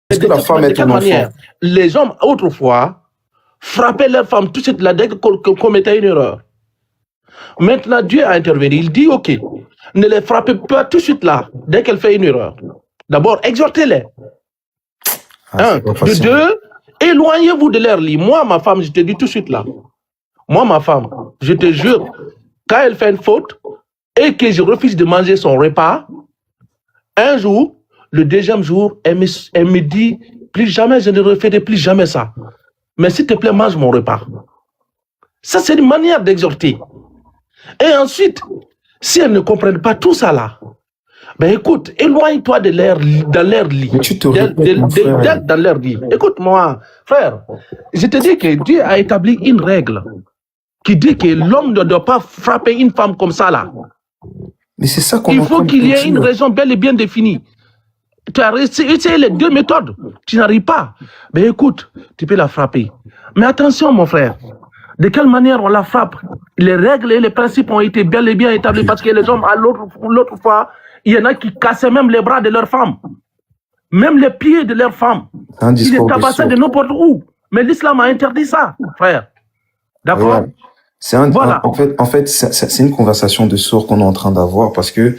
Est-ce que la femme est ton enfant? Les hommes, autrefois, frappaient leurs femmes tout de suite là, dès qu'on commettait une erreur. Maintenant, Dieu a intervenu. Il dit, OK, ne les frappez pas tout de suite là, dès qu'elle fait une erreur. D'abord, exhortez-les. Un. De deux, éloignez-vous de leur lit. Moi, ma femme, je te dis tout de suite là. Moi, ma femme, je te jure, quand elle fait une faute et que je refuse de manger son repas, un jour, le deuxième jour, elle me dit, plus jamais, je ne referai plus jamais ça. Mais s'il te plaît, mange mon repas. Ça, c'est une manière d'exhorter. Et ensuite, si elles ne comprennent pas tout ça là, ben écoute, éloigne-toi de dans leur lit. Mais tu te répètes, dans leur lit. Écoute-moi, frère, je te dis que Dieu a établi une règle qui dit que l'homme ne doit pas frapper une femme comme ça là. Mais c'est ça qu'on Il faut qu'il y ait une raison bel et bien définie. Tu as essayé les deux méthodes, tu n'arrives pas. Mais écoute, tu peux la frapper. Mais attention, mon frère, de quelle manière on la frappe? Les règles et les principes ont été bel et bien établis parce que les hommes, à l'autre fois, il y en a qui cassaient même les bras de leurs femmes, même les pieds de leurs femmes. Ils les tabassaient de n'importe où. Mais l'islam a interdit ça, frère. D'accord? Voilà. En fait, c'est une conversation de sourds qu'on est en train d'avoir parce que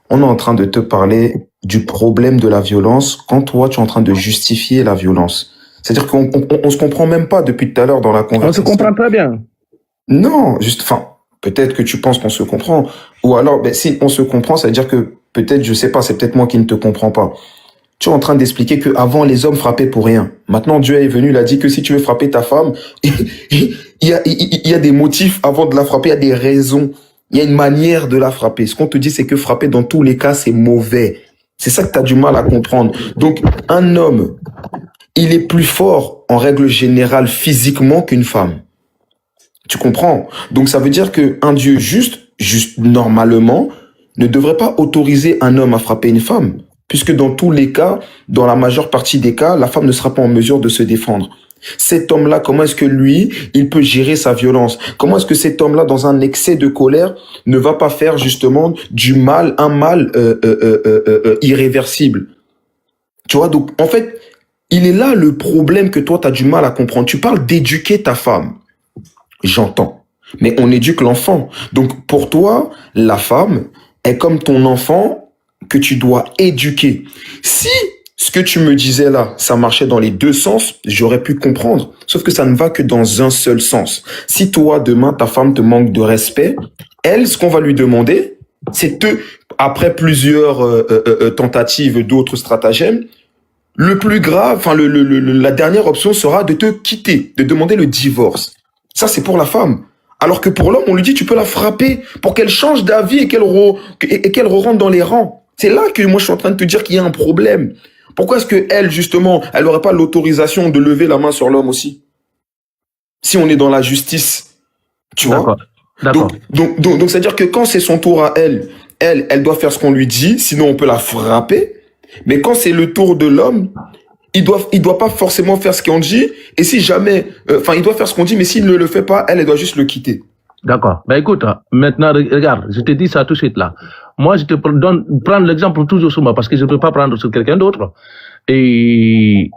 on est en train de te parler du problème de la violence quand toi, tu es en train de justifier la violence. C'est-à-dire qu'on se comprend même pas depuis tout à l'heure dans la conversation. On se comprend très bien. Non, peut-être que tu penses qu'on se comprend. Ou alors, si on se comprend, ça veut dire que peut-être, je sais pas, c'est peut-être moi qui ne te comprends pas. Tu es en train d'expliquer que avant les hommes frappaient pour rien. Maintenant, Dieu est venu, il a dit que si tu veux frapper ta femme, il y a des motifs avant de la frapper, il y a des raisons. Il y a une manière de la frapper. Ce qu'on te dit, c'est que frapper dans tous les cas, c'est mauvais. C'est ça que tu as du mal à comprendre. Donc, un homme, il est plus fort en règle générale physiquement qu'une femme. Tu comprends? Donc, ça veut dire qu'un Dieu juste normalement, ne devrait pas autoriser un homme à frapper une femme. Puisque dans tous les cas, dans la majeure partie des cas, la femme ne sera pas en mesure de se défendre. Cet homme-là, comment est-ce que lui, il peut gérer sa violence? Comment est-ce que cet homme-là, dans un excès de colère, ne va pas faire justement du mal, un mal irréversible? Tu vois, donc en fait, il est là le problème que toi, tu as du mal à comprendre. Tu parles d'éduquer ta femme. J'entends. Mais on éduque l'enfant. Donc pour toi, la femme est comme ton enfant que tu dois éduquer. Si ce que tu me disais là, ça marchait dans les deux sens, j'aurais pu comprendre. Sauf que ça ne va que dans un seul sens. Si toi, demain, ta femme te manque de respect, elle, ce qu'on va lui demander, c'est après plusieurs tentatives d'autres stratagèmes, le plus grave, la dernière option sera de te quitter, de demander le divorce. Ça, c'est pour la femme. Alors que pour l'homme, on lui dit, tu peux la frapper pour qu'elle change d'avis et qu'elle rentre dans les rangs. C'est là que moi, je suis en train de te dire qu'il y a un problème. Pourquoi est-ce que elle, justement, elle n'aurait pas l'autorisation de lever la main sur l'homme aussi? Si on est dans la justice, tu vois? D'accord. Donc, c'est-à-dire que quand c'est son tour à elle doit faire ce qu'on lui dit, sinon on peut la frapper. Mais quand c'est le tour de l'homme, il doit pas forcément faire ce qu'on dit. Et si jamais, il doit faire ce qu'on dit, mais s'il ne le fait pas, elle doit juste le quitter. D'accord. Écoute, maintenant, regarde, je te dis ça tout de suite là. Moi, je te prendre l'exemple toujours sur moi parce que je ne peux pas prendre sur quelqu'un d'autre. Et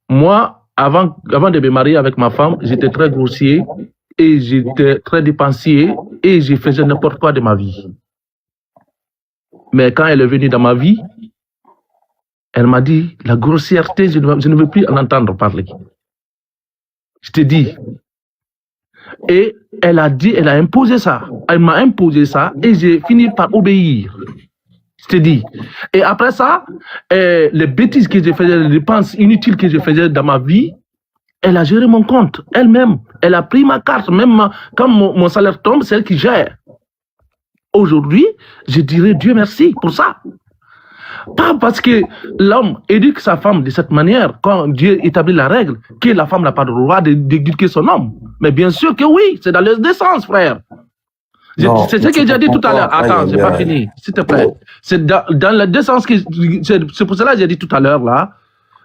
moi, avant de me marier avec ma femme, j'étais très grossier et j'étais très dépensier et je faisais n'importe quoi de ma vie. Mais quand elle est venue dans ma vie, elle m'a dit, la grossièreté, je ne veux plus en entendre parler. Je te dis. Et elle a imposé ça. Elle m'a imposé ça et j'ai fini par obéir. Je te dis. Et après ça, les bêtises que je faisais, les dépenses inutiles que je faisais dans ma vie, elle a géré mon compte. Elle-même, elle a pris ma carte. Même quand mon salaire tombe, c'est elle qui gère. Aujourd'hui, je dirais Dieu merci pour ça. Pas parce que l'homme éduque sa femme de cette manière, quand Dieu établit la règle, que la femme n'a pas le droit d'éduquer son homme. Mais bien sûr que oui, c'est dans les deux sens, frère. C'est ce que j'ai dit tout à l'heure. Attends, c'est pas fini, s'il te plaît. C'est dans les deux sens c'est pour cela que j'ai dit tout à l'heure, là,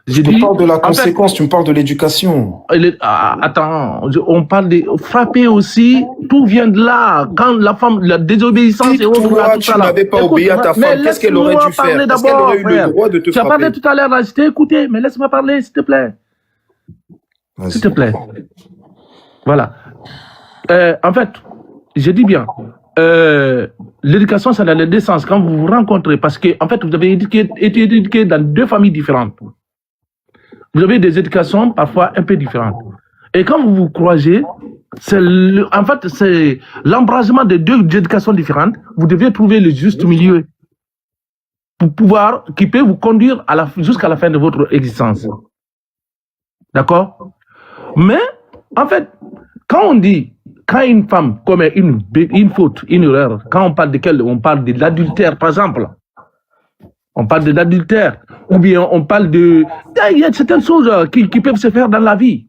Je te parle de la conséquence, tu me parles de l'éducation. Attends, on parle de frapper aussi, tout vient de là. Quand la femme, la désobéissance Si et autres, toi, tu n'avais pas obéi à ta femme, qu'est-ce qu'elle aurait dû faire? Est-ce qu'elle aurait eu le droit de te frapper? Tu as parlé tout à l'heure, là, je t'ai écouté, mais laisse-moi parler, s'il te plaît. S'il te plaît. Voilà. En fait, je dis bien, l'éducation, c'est dans les deux sens. Quand vous vous rencontrez, parce que, en fait, vous avez été éduqué dans deux familles différentes. Vous avez des éducations parfois un peu différentes. Et quand vous vous croisez, en fait, c'est l'embrasement de deux éducations différentes. Vous devez trouver le juste milieu pour pouvoir, qui peut vous conduire jusqu'à la fin de votre existence. D'accord? Mais, en fait, quand on dit, quand une femme commet une faute, une erreur, quand on parle on parle de l'adultère, par exemple. On parle de l'adultère, ou bien on parle de... Il y a certaines choses qui peuvent se faire dans la vie.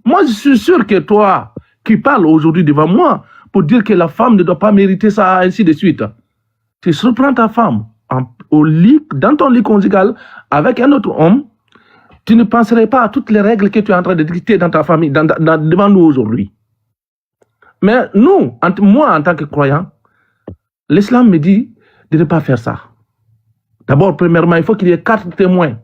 Moi, je suis sûr que toi, qui parles aujourd'hui devant moi, pour dire que la femme ne doit pas mériter ça, ainsi de suite. Tu surprends ta femme au lit, dans ton lit conjugal, avec un autre homme, tu ne penserais pas à toutes les règles que tu es en train de dicter dans ta famille, devant nous aujourd'hui. Mais nous, moi, en tant que croyant, l'islam me dit de ne pas faire ça. D'abord, premièrement, il faut qu'il y ait 4 témoins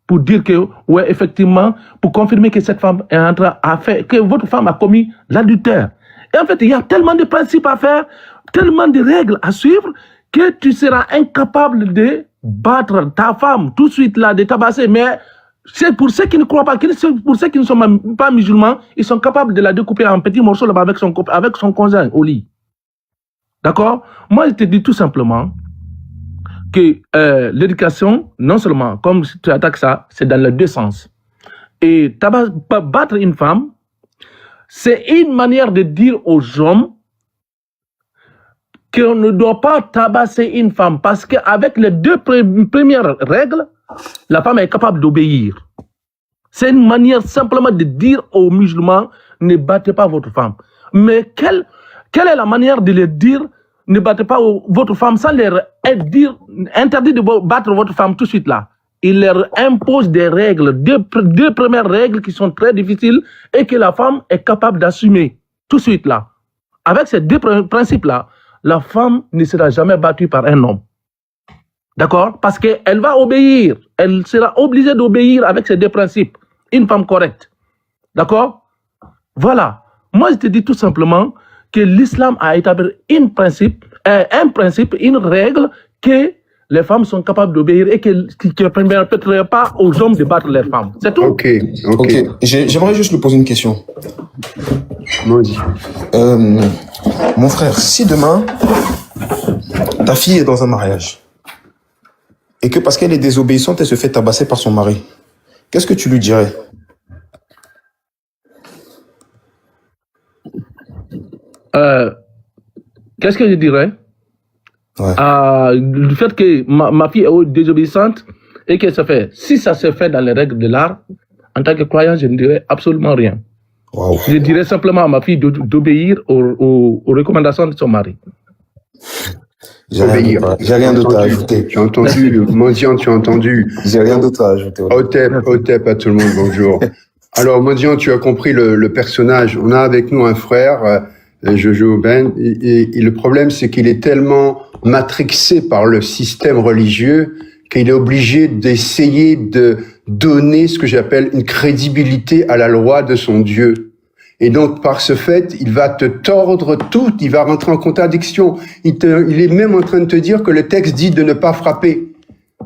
pour dire que, ouais, effectivement, pour confirmer que cette femme est en train de faire, que votre femme a commis l'adultère. Et en fait, il y a tellement de principes à faire, tellement de règles à suivre, que tu seras incapable de battre ta femme tout de suite là, de tabasser. Mais c'est pour ceux qui ne croient pas, pour ceux qui ne sont même pas musulmans, ils sont capables de la découper en petits morceaux là avec son conjoint au lit. D'accord? Moi, je te dis tout simplement que l'éducation, non seulement, comme tu attaques ça, c'est dans les deux sens. Et battre une femme, c'est une manière de dire aux hommes qu'on ne doit pas tabasser une femme, parce qu'avec les deux premières règles, la femme est capable d'obéir. C'est une manière simplement de dire aux musulmans, ne battez pas votre femme. Mais quelle est la manière de leur dire, ne battez pas votre femme, sans leur dire, interdit de battre votre femme tout de suite là? Il leur impose des règles, deux premières règles qui sont très difficiles et que la femme est capable d'assumer tout de suite là. Avec ces deux principes là, la femme ne sera jamais battue par un homme. D'accord? Parce qu'elle va obéir. Elle sera obligée d'obéir avec ces deux principes. Une femme correcte. D'accord? Voilà. Moi, je te dis tout simplement que l'islam a établi un principe, une règle que les femmes sont capables d'obéir et qui ne permettraient pas aux hommes de battre leurs femmes. C'est tout. Ok. J'aimerais juste lui poser une question. Maudit. Mon frère, si demain, ta fille est dans un mariage, et que parce qu'elle est désobéissante, elle se fait tabasser par son mari, qu'est-ce que tu lui dirais? Qu'est-ce que je dirais? Le fait que ma fille est désobéissante et qu'elle se fait, si ça se fait dans les règles de l'art, en tant que croyant, je ne dirais absolument rien. Wow. Je dirais simplement à ma fille d'obéir aux recommandations de son mari. J'ai rien d'autre à ajouter. Tu as entendu, Modian, tu as entendu. J'ai rien d'autre à ajouter. Otep à tout le monde, bonjour. Alors, Modian, tu as compris le personnage. On a avec nous un frère, Jojo Ben, et le problème, c'est qu'il est tellement matrixé par le système religieux qu'il est obligé d'essayer de donner ce que j'appelle une crédibilité à la loi de son Dieu. Et donc, par ce fait, il va te tordre tout, il va rentrer en contradiction. Il est même en train de te dire que le texte dit de ne pas frapper.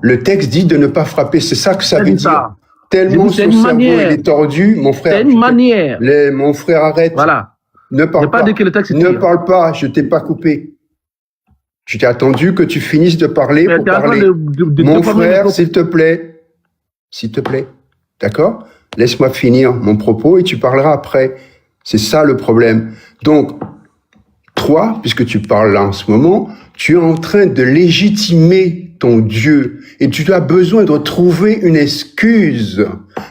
Le texte dit de ne pas frapper, c'est ça que ça veut dire. Tellement son cerveau il est tordu, mon frère. C'est une manière. Mon frère, arrête. Voilà. Ne parle pas. Ne parle pas, je t'ai pas coupé. Je t'ai attendu que tu finisses de parler pour parler. Mon frère, s'il te plaît. S'il te plaît. D'accord? Laisse-moi finir mon propos et tu parleras après. C'est ça le problème. Donc, toi, puisque tu parles là en ce moment, tu es en train de légitimer ton Dieu et tu as besoin de trouver une excuse,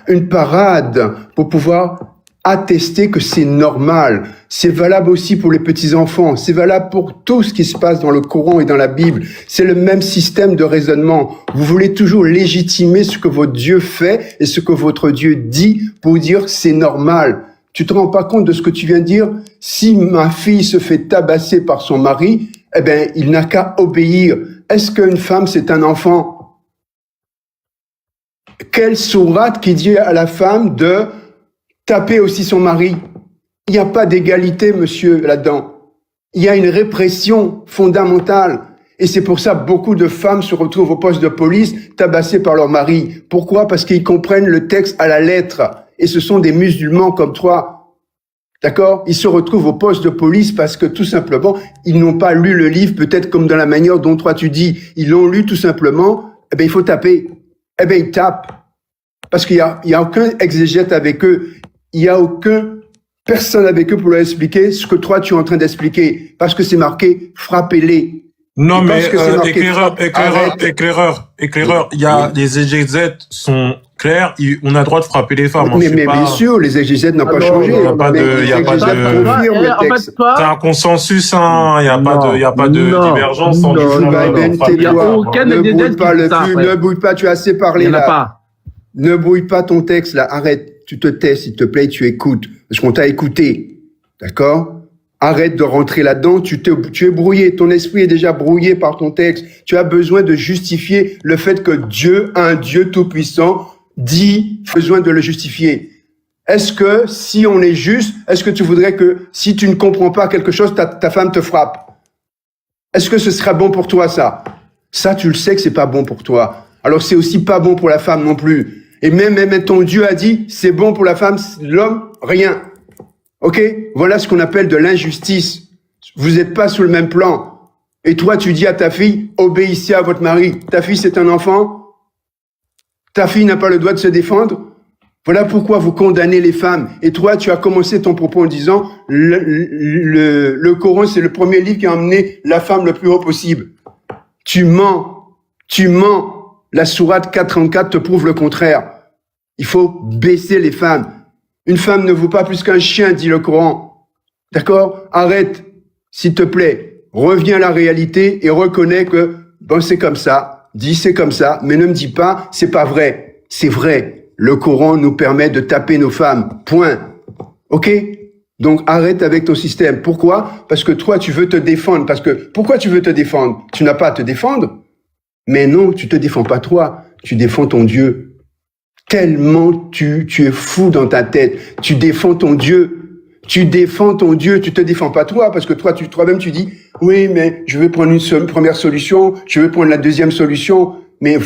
une parade pour pouvoir attester que c'est normal. C'est valable aussi pour les petits-enfants. C'est valable pour tout ce qui se passe dans le Coran et dans la Bible. C'est le même système de raisonnement. Vous voulez toujours légitimer ce que votre Dieu fait et ce que votre Dieu dit pour dire c'est normal. Tu te rends pas compte de ce que tu viens de dire? Si ma fille se fait tabasser par son mari, eh ben, il n'a qu'à obéir. Est-ce qu'une femme, c'est un enfant? Quelle sourate qui dit à la femme de taper aussi son mari? Il n'y a pas d'égalité, monsieur, là-dedans. Il y a une répression fondamentale. Et c'est pour ça que beaucoup de femmes se retrouvent au poste de police tabassées par leur mari. Pourquoi? Parce qu'ils comprennent le texte à la lettre. Et ce sont des musulmans comme toi. D'accord? Ils se retrouvent au poste de police parce que tout simplement, ils n'ont pas lu le livre, peut-être comme dans la manière dont toi tu dis. Ils l'ont lu tout simplement. Eh ben, il faut taper. Eh ben, ils tapent. Parce qu'il y a aucun exégète avec eux. Il y a aucun personne avec eux pour leur expliquer ce que toi tu es en train d'expliquer. Parce que c'est marqué, frappez-les. Non, mais Éclaireur. il y a les exégètes sont clairs, on a le droit de frapper les femmes. Mais bien sûr, les exégètes n'ont pas changé. Il n'y a pas de, c'est un consensus, hein. Il n'y a pas de divergence. Ne bouille pas, tu as assez parlé là. Ne bouille pas ton texte là, arrête, tu te tais s'il te plaît, tu écoutes, parce qu'on t'a écouté, d'accord? Arrête de rentrer là-dedans, tu es brouillé, ton esprit est déjà brouillé par ton texte. Tu as besoin de justifier le fait que Dieu, un Dieu tout-puissant, dit, besoin de le justifier. Est-ce que, si on est juste, est-ce que tu voudrais que, si tu ne comprends pas quelque chose, ta femme te frappe? Est-ce que ce serait bon pour toi, ça? Ça, tu le sais que c'est pas bon pour toi. Alors, c'est aussi pas bon pour la femme non plus. Et même ton Dieu a dit, c'est bon pour la femme, l'homme, rien. Ok? Voilà ce qu'on appelle de l'injustice. Vous n'êtes pas sur le même plan. Et toi, tu dis à ta fille, obéissez à votre mari. Ta fille, c'est un enfant. Ta fille n'a pas le droit de se défendre. Voilà pourquoi vous condamnez les femmes. Et toi, tu as commencé ton propos en disant, le Coran, c'est le premier livre qui a emmené la femme le plus haut possible. Tu mens. La sourate 434 te prouve le contraire. Il faut baisser les femmes. Une femme ne vaut pas plus qu'un chien, dit le Coran. D'accord? Arrête, s'il te plaît. Reviens à la réalité et reconnais que, bon, c'est comme ça. Dis c'est comme ça, mais ne me dis pas, c'est pas vrai. C'est vrai. Le Coran nous permet de taper nos femmes. Point. Ok? Donc, arrête avec ton système. Pourquoi? Parce que toi, tu veux te défendre. Pourquoi tu veux te défendre? Tu n'as pas à te défendre? Mais non, tu te défends pas toi. Tu défends ton Dieu. Tellement tu es fou dans ta tête. Tu défends ton Dieu. Tu te défends pas toi, parce que toi-même tu dis, oui, mais je vais prendre une première solution, je vais prendre la deuxième solution, mais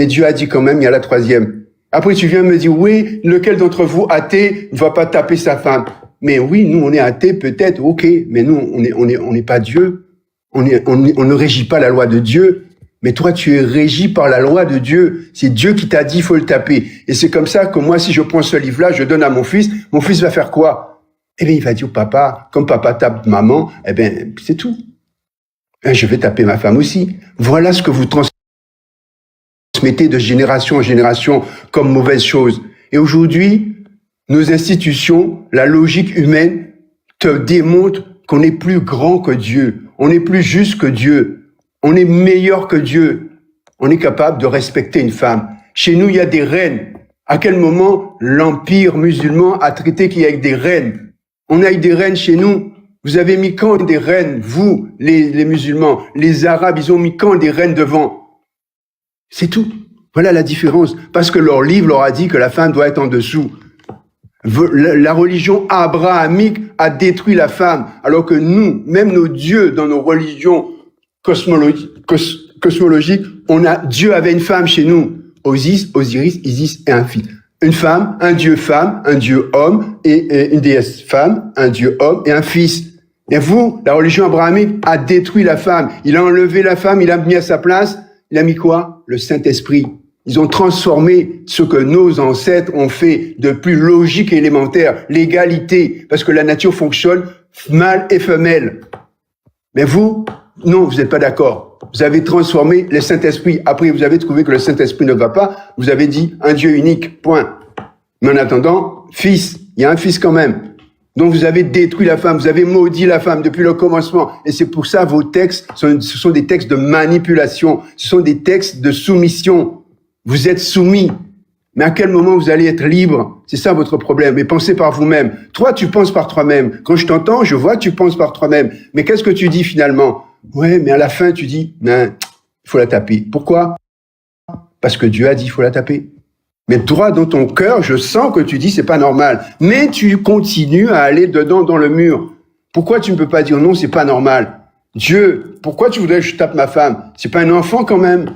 Dieu a dit quand même, il y a la troisième. Après tu viens me dire, oui, lequel d'entre vous athée ne va pas taper sa femme? Mais oui, nous on est athées peut-être, ok, mais nous on n'est pas Dieu. On ne régit pas la loi de Dieu. Mais toi, tu es régi par la loi de Dieu. C'est Dieu qui t'a dit, il faut le taper. Et c'est comme ça que moi, si je prends ce livre-là, je donne à mon fils va faire quoi? Eh bien, il va dire au papa, comme papa tape maman, eh bien, c'est tout. Je vais taper ma femme aussi. Voilà ce que vous transmettez de génération en génération comme mauvaise chose. Et aujourd'hui, nos institutions, la logique humaine, te démontre qu'on est plus grand que Dieu. On est plus juste que Dieu. On est meilleur que Dieu. On est capable de respecter une femme. Chez nous, il y a des reines. À quel moment l'empire musulman a traité qu'il y a des reines? On a eu des reines chez nous. Vous avez mis quand des reines? Vous, les musulmans, les arabes, ils ont mis quand des reines devant? C'est tout. Voilà la différence. Parce que leur livre leur a dit que la femme doit être en dessous. La religion abrahamique a détruit la femme. Alors que nous, même nos dieux dans nos religions cosmologique, Dieu avait une femme chez nous. Osiris, Isis et un fils. Une femme, un dieu homme, et une déesse femme, un dieu homme et un fils. Et vous, la religion abrahamique a détruit la femme. Il a enlevé la femme, il a mis à sa place, il a mis quoi? Le Saint-Esprit. Ils ont transformé ce que nos ancêtres ont fait de plus logique et élémentaire, l'égalité, parce que la nature fonctionne mâle et femelle. Mais vous, non, vous n'êtes pas d'accord. Vous avez transformé le Saint-Esprit. Après, vous avez trouvé que le Saint-Esprit ne va pas. Vous avez dit un Dieu unique, point. Mais en attendant, fils, il Il y a un fils quand même. Donc vous avez détruit la femme, vous avez maudit la femme depuis le commencement. Et c'est pour ça vos textes, ce sont des textes de manipulation, ce sont des textes de soumission. Vous êtes soumis. Mais à quel moment vous allez être libre? C'est ça votre problème. Et pensez par vous-même. Toi, tu penses par toi-même. Quand je t'entends, je vois que tu penses par toi-même. Mais qu'est-ce que tu dis finalement? Ouais, mais à la fin, tu dis, non, il faut la taper. Pourquoi? Parce que Dieu a dit, il faut la taper. Mais droit dans ton cœur, je sens que tu dis c'est pas normal. Mais tu continues à aller dedans dans le mur. Pourquoi tu ne peux pas dire non, c'est pas normal? Dieu, pourquoi tu voudrais que je tape ma femme? C'est pas un enfant quand même.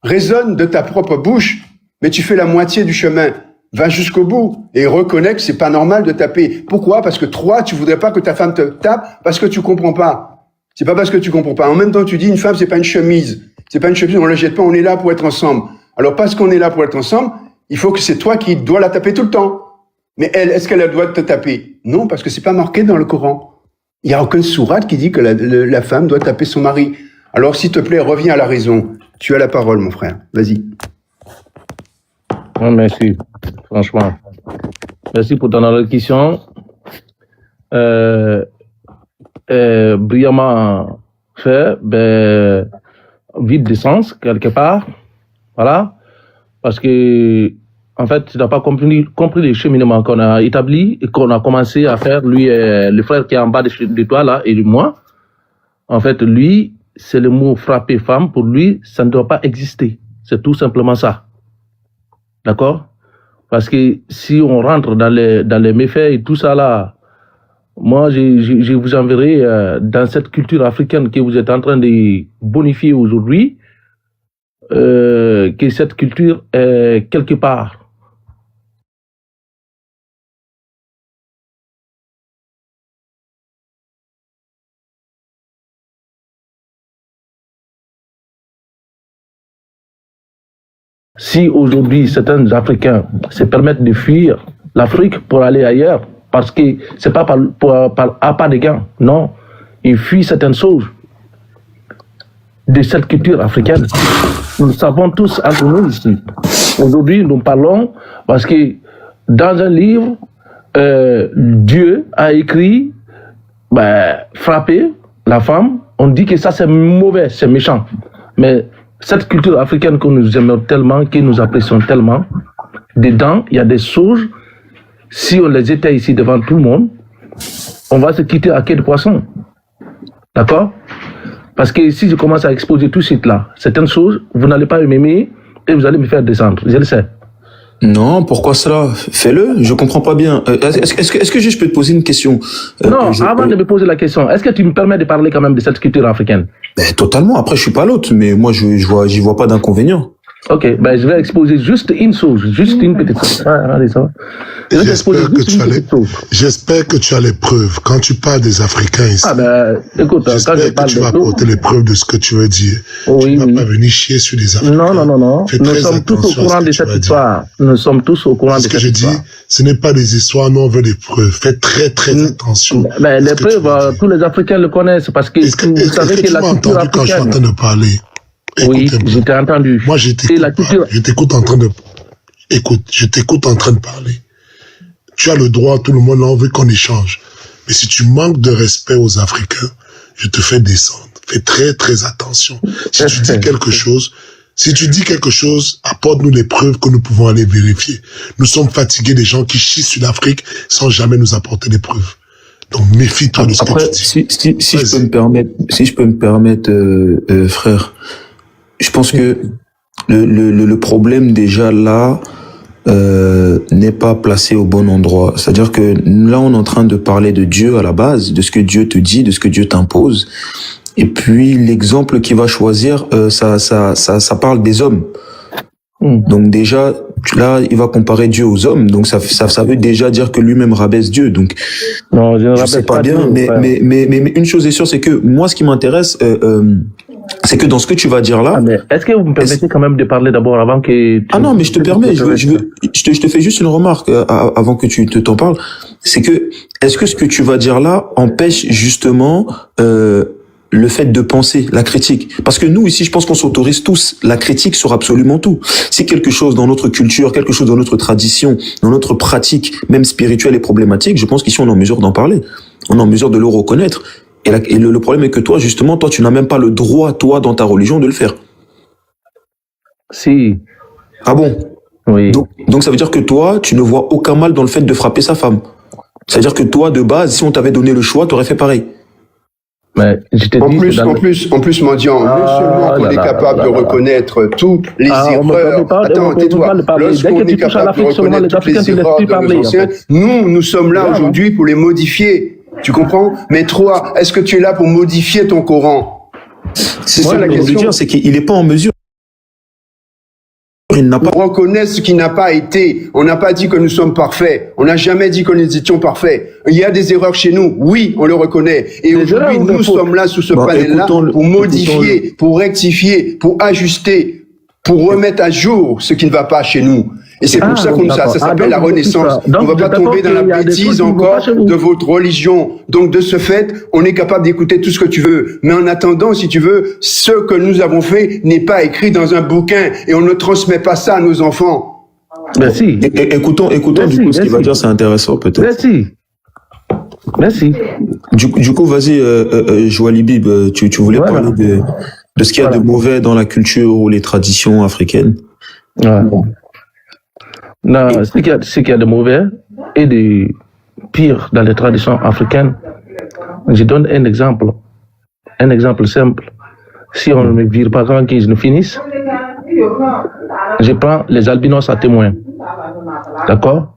Raisonne de ta propre bouche, mais tu fais la moitié du chemin. Va jusqu'au bout et reconnais que c'est pas normal de taper. Pourquoi? Parce que toi, tu voudrais pas que ta femme te tape parce que tu comprends pas. C'est pas parce que tu comprends pas. En même temps, tu dis une femme, c'est pas une chemise. C'est pas une chemise, on la jette pas, on est là pour être ensemble. Alors parce qu'on est là pour être ensemble, il faut que c'est toi qui dois la taper tout le temps. Mais elle, est-ce qu'elle a le droit de te taper? Non, parce que c'est pas marqué dans le Coran. Il y a aucune sourate qui dit que la femme doit taper son mari. Alors, s'il te plaît, reviens à la raison. Tu as la parole, mon frère. Vas-y. Merci, franchement. Merci pour ton allocution. Brillamment fait, vide de sens, quelque part. Voilà. Parce que, en fait, tu n'as pas compris les cheminements qu'on a établis et qu'on a commencé à faire, lui, le frère qui est en bas de toi, là, et moi. En fait, lui, c'est le mot frapper femme. Pour lui, ça ne doit pas exister. C'est tout simplement ça. D'accord? Parce que si on rentre dans les méfaits et tout ça, là, moi, je vous enverrai dans cette culture africaine que vous êtes en train de bonifier aujourd'hui, que cette culture est quelque part. Si aujourd'hui certains Africains se permettent de fuir l'Afrique pour aller ailleurs, parce que c'est pas à pas de gain, non, ils fuient certaines choses de cette culture africaine. Nous le savons tous entre nous ici. Aujourd'hui, nous parlons parce que dans un livre, Dieu a écrit frapper la femme. On dit que ça c'est mauvais, c'est méchant. Mais cette culture africaine que nous aimons tellement, que nous apprécions tellement, dedans, il y a des choses, si on les était ici devant tout le monde, on va se quitter à quai de poisson. D'accord? Parce que si je commence à exposer tout de suite là, certaines choses, vous n'allez pas m'aimer et vous allez me faire descendre. Je le sais. Non, pourquoi cela? Fais-le, je comprends pas bien. Est-ce que je peux te poser une question? Non, avant de me poser la question, est-ce que tu me permets de parler quand même de cette culture africaine? Totalement, après je suis pas l'autre, mais moi j'y vois pas d'inconvénient. Ok, je vais exposer juste une chose, juste une petite chose. J'espère que tu as les preuves. Quand tu parles des Africains ici, écoute, j'espère que tu vas apporter les preuves de ce que tu veux dire. Oui, tu ne vas pas venir chier sur les Africains. Non. Nous sommes tous au courant de cette histoire. Nous sommes tous au courant de cette histoire. Ce que je dis, ce n'est pas des histoires, nous on veut des preuves. Faites très attention. Les preuves, tous les Africains le connaissent parce que vous savez que la culture africaine... Quand je suis en train de parler, oui, je t'ai entendu. Moi, je t'écoute en train de parler. Tu as le droit, tout le monde a envie qu'on échange. Mais si tu manques de respect aux Africains, je te fais descendre. Fais très attention. Si tu dis quelque chose, apporte-nous les preuves que nous pouvons aller vérifier. Nous sommes fatigués des gens qui chient sur l'Afrique sans jamais nous apporter des preuves. Donc, méfie-toi de ce que tu dis. Si je peux me permettre, frère, je pense que le problème déjà là n'est pas placé au bon endroit. C'est-à-dire que là, on est en train de parler de Dieu à la base, de ce que Dieu te dit, de ce que Dieu t'impose. Et puis l'exemple qu'il va choisir, ça parle des hommes. Donc déjà, là, il va comparer Dieu aux hommes. Donc ça veut déjà dire que lui-même rabaisse Dieu. Donc non, je sais pas bien, Dieu, mais une chose est sûre, c'est que moi, ce qui m'intéresse, c'est que dans ce que tu vas dire là. Est-ce que vous me permettez quand même de parler d'abord avant que... non, mais je te permets. Je te fais juste une remarque avant que tu t'en parles. C'est que est-ce que ce que tu vas dire là empêche justement le fait de penser, la critique. Parce que nous, ici, je pense qu'on s'autorise tous la critique sur absolument tout. Si quelque chose dans notre culture, quelque chose dans notre tradition, dans notre pratique, même spirituelle, est problématique, je pense qu'ici, on est en mesure d'en parler. On est en mesure de le reconnaître. Et le problème est que toi, justement, toi, tu n'as même pas le droit, toi, dans ta religion, de le faire. Si. Ah bon? Oui. Donc ça veut dire que toi, tu ne vois aucun mal dans le fait de frapper sa femme. C'est-à-dire que toi, de base, si on t'avait donné le choix, tu aurais fait pareil. Mais je te dis, en plus, Mendiant, non seulement qu'on est capable de reconnaître toutes les erreurs. Attends, tais-toi. Lorsqu'on est capable de reconnaître toutes les erreurs de nos anciens, nous sommes là aujourd'hui pour les modifier. Tu comprends? Mais toi, est-ce que tu es là pour modifier ton Coran? C'est ça la question. C'est qu'il n'est pas en mesure. Il n'a pas. On reconnaît ce qui n'a pas été. On n'a pas dit que nous sommes parfaits. On n'a jamais dit que nous étions parfaits. Il y a des erreurs chez nous. Oui, on le reconnaît. Et aujourd'hui, nous sommes là sous ce panel-là pour modifier, pour rectifier, pour ajuster, pour remettre à jour ce qui ne va pas chez nous. Et c'est pour ça que ça s'appelle la Renaissance. On ne va pas tomber dans la bêtise encore de votre religion. Donc, de ce fait, on est capable d'écouter tout ce que tu veux. Mais en attendant, si tu veux, ce que nous avons fait n'est pas écrit dans un bouquin et on ne transmet pas ça à nos enfants. Merci. Écoutons du coup ce qu'il va dire, c'est intéressant peut-être. Merci. Du coup, vas-y, Joali Bib, tu voulais parler de ce qu'il y a de mauvais dans la culture ou les traditions africaines. Ouais. Non, ce qu'il y a de mauvais et de pire dans les traditions africaines, je donne un exemple simple. Si on ne me vire pas avant qu'ils ne finissent, je prends les albinos à témoin. D'accord?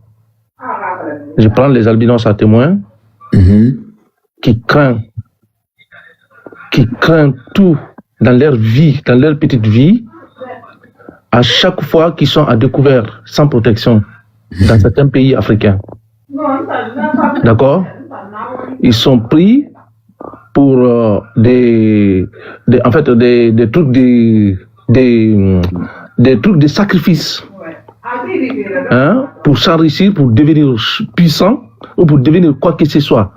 Je prends les albinos à témoin qui craignent tout dans leur vie, dans leur petite vie, à chaque fois qu'ils sont à découvert, sans protection, dans certains pays africains. D'accord? Ils sont pris pour des trucs de sacrifice. Pour s'enrichir, pour devenir puissant, ou pour devenir quoi que ce soit.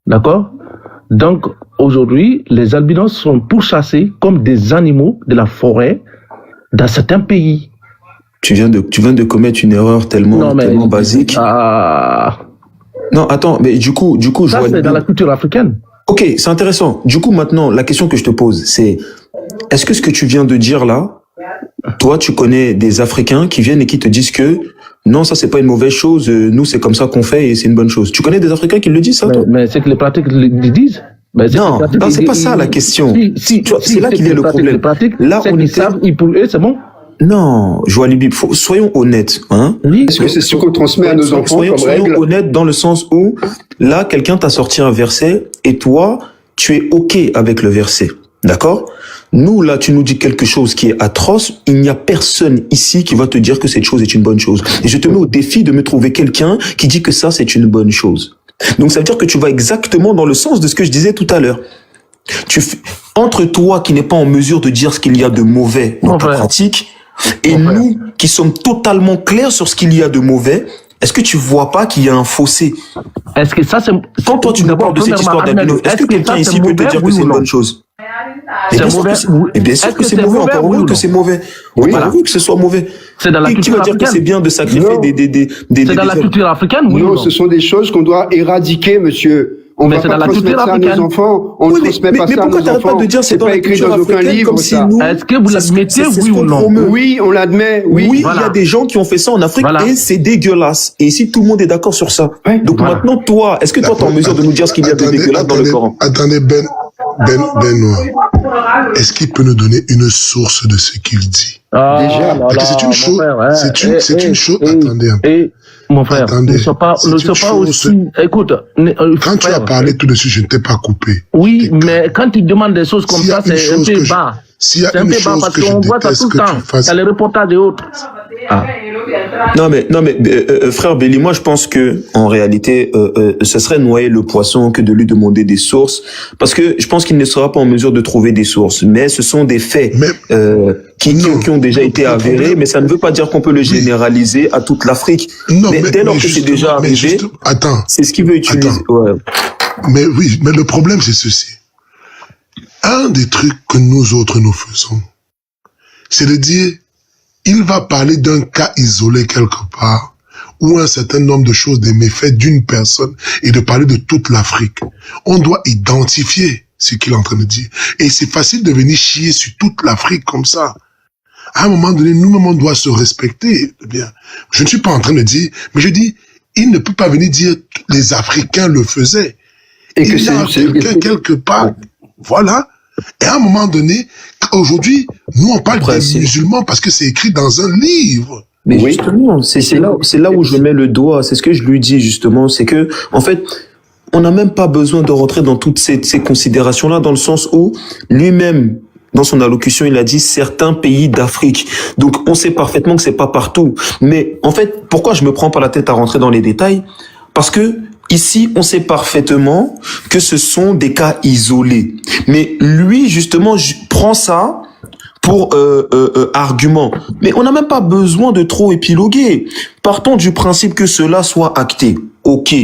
D'accord? Donc, aujourd'hui, les albinos sont pourchassés comme des animaux de la forêt, dans certains pays. Tu viens de commettre une erreur tellement basique. Non, attends, mais du coup, ça, c'est dans la culture africaine. Ok, c'est intéressant. Du coup, maintenant, la question que je te pose, c'est, est-ce que ce que tu viens de dire là, toi, tu connais des Africains qui viennent et qui te disent que non, ça, c'est pas une mauvaise chose, nous, c'est comme ça qu'on fait et c'est une bonne chose. Tu connais des Africains qui le disent, ça, toi? Mais c'est que les pratiques le disent. Non, c'est pas ça la question. C'est là qu'il est le problème. Là, pour eux, c'est bon. Non, Joali Bib, soyons honnêtes. Oui. Est-ce que c'est ce qu'on transmet à nos enfants comme règle? Soyons honnêtes dans le sens où, là, quelqu'un t'a sorti un verset et toi, tu es OK avec le verset. D'accord? Nous, là, tu nous dis quelque chose qui est atroce. Il n'y a personne ici qui va te dire que cette chose est une bonne chose. Et je te mets au défi de me trouver quelqu'un qui dit que ça, c'est une bonne chose. Donc, ça veut dire que tu vas exactement dans le sens de ce que je disais tout à l'heure. Entre toi qui n'es pas en mesure de dire ce qu'il y a de mauvais dans ta pratique, et nous qui sommes totalement clairs sur ce qu'il y a de mauvais, est-ce que tu vois pas qu'il y a un fossé? Est-ce que ça, c'est... Quand toi tu nous parles de cette histoire d'albino, est-ce que quelqu'un ici peut te dire que c'est une bonne chose? Et bien sûr que c'est mauvais, encore heureux que c'est mauvais. Oui, heureux que ce soit mauvais. C'est dans la culture africaine. Qui va dire que c'est bien de sacrifier des c'est dans la culture africaine, oui. Non, ce sont des choses qu'on doit éradiquer, monsieur. On va pas transmettre ça à nos enfants. On ne transmet pas ça à nos enfants. C'est pas écrit dans aucun livre, ça. Est-ce que vous l'admettez, oui ou non? Oui, on l'admet. Oui, il y a des gens qui ont fait ça en Afrique et c'est dégueulasse. Et ici, tout le monde est d'accord sur ça. Donc maintenant, toi, est-ce que toi, tu es en mesure de nous dire ce qu'il y a de dégueulasse dans le Coran? Attendez, Benoît, est-ce qu'il peut nous donner une source de ce qu'il dit? Déjà, parce que c'est une chose. C'est une chose. Attendez un peu. Mon frère, ne sois pas aussi. Écoute, quand tu as parlé tout de suite, je ne t'ai pas coupé. Oui, mais quand tu demandes des choses comme ça, c'est un peu bas. S'il y a une chose que je déteste que tu fasses, il y a les reportages et autres. Non mais frère Béli, moi je pense que en réalité ce serait noyer le poisson que de lui demander des sources, parce que je pense qu'il ne sera pas en mesure de trouver des sources, mais ce sont des faits qui ont déjà été avérés, mais ça ne veut pas dire qu'on peut le généraliser à toute l'Afrique. Mais dès lors que c'est déjà arrivé, c'est ce qu'il veut utiliser. Mais oui, mais le problème c'est ceci. Un des trucs que nous autres nous faisons, c'est de dire, il va parler d'un cas isolé quelque part, ou un certain nombre de choses, des méfaits d'une personne, et de parler de toute l'Afrique. On doit identifier ce qu'il est en train de dire. Et c'est facile de venir chier sur toute l'Afrique comme ça. À un moment donné, nous-mêmes, on doit se respecter. Bien. Je ne suis pas en train de dire, mais je dis, il ne peut pas venir dire que les Africains le faisaient. Et que c'est quelqu'un quelque part. Voilà. Et à un moment donné, aujourd'hui, nous, on parle des musulmans parce que c'est écrit dans un livre. Mais justement, c'est là où je mets le doigt. C'est ce que je lui dis, justement. C'est que, en fait, on n'a même pas besoin de rentrer dans toutes ces considérations-là, dans le sens où lui-même, dans son allocution, il a dit certains pays d'Afrique. Donc, on sait parfaitement que c'est pas partout. Mais, en fait, pourquoi je me prends pas la tête à rentrer dans les détails? Parce que, ici, on sait parfaitement que ce sont des cas isolés. Mais lui, justement, prend ça pour argument. Mais on n'a même pas besoin de trop épiloguer. Partons du principe que cela soit acté. Ok.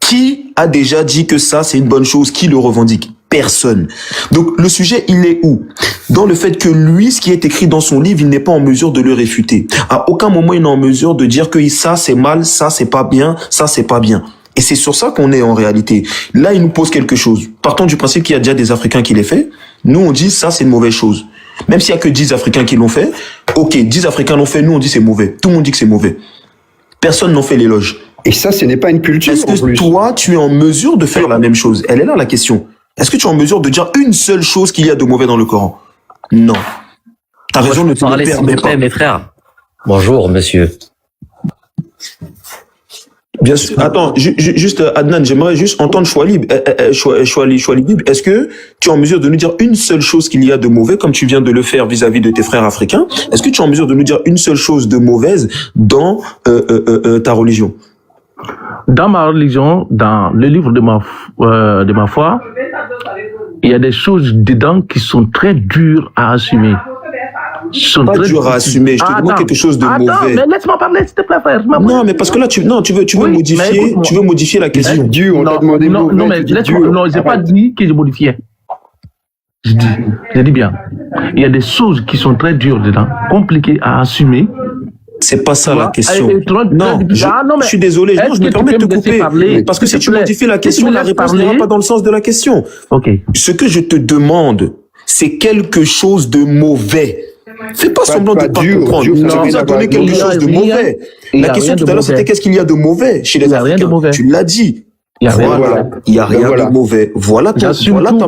Qui a déjà dit que ça, c'est une bonne chose? Qui le revendique? Personne. Donc, le sujet, il est où? Dans le fait que lui, ce qui est écrit dans son livre, il n'est pas en mesure de le réfuter. À aucun moment, il n'est en mesure de dire que ça, c'est mal, ça, c'est pas bien, ça, c'est pas bien. Et c'est sur ça qu'on est en réalité. Là, il nous pose quelque chose. Partons du principe qu'il y a déjà des Africains qui l'ont fait. Nous, on dit ça, c'est une mauvaise chose. Même s'il y a que 10 Africains qui l'ont fait, ok, 10 Africains l'ont fait, nous, on dit c'est mauvais. Tout le monde dit que c'est mauvais. Personne n'en fait l'éloge. Et ça, ce n'est pas une culture. Est-ce que toi, tu es en mesure de faire la même chose? Elle est là, la question. Est-ce que tu es en mesure de dire une seule chose qu'il y a de mauvais dans le Coran? Non. Ta raison ne te le permet pas. Mes frères. Bonjour, monsieur. Bien sûr. Attends, juste Adnan, j'aimerais juste entendre Choualib. Choualib, est-ce que tu es en mesure de nous dire une seule chose qu'il y a de mauvais, comme tu viens de le faire vis-à-vis de tes frères africains? Est-ce que tu es en mesure de nous dire une seule chose de mauvaise dans ta religion? Dans ma religion, dans le livre de ma foi, il y a des choses dedans qui sont très dures à assumer. Pas dur à assumer. Je te demande quelque chose de mauvais. Mais laisse-moi parler, s'il te plaît, frère. Non, mais parce que là, tu veux modifier la question. Dieu, on t'a demandé. Non, mais laisse-moi. Non, j'ai pas dit que je modifiais. Je dis bien. Il y a des choses qui sont très dures dedans, compliquées à assumer. C'est pas ça la question. Non, je suis désolé. Non, je me permets de te couper. Parce que si tu modifies la question, la réponse n'ira pas dans le sens de la question. Ok. Ce que je te demande, c'est quelque chose de mauvais. Fais pas semblant de ne pas comprendre. Tu nous as donné quelque chose de mauvais. La question tout à l'heure, c'était qu'est-ce qu'il y a de mauvais chez les Africains? Tu l'as dit. Il n'y a rien de mauvais. Voilà ta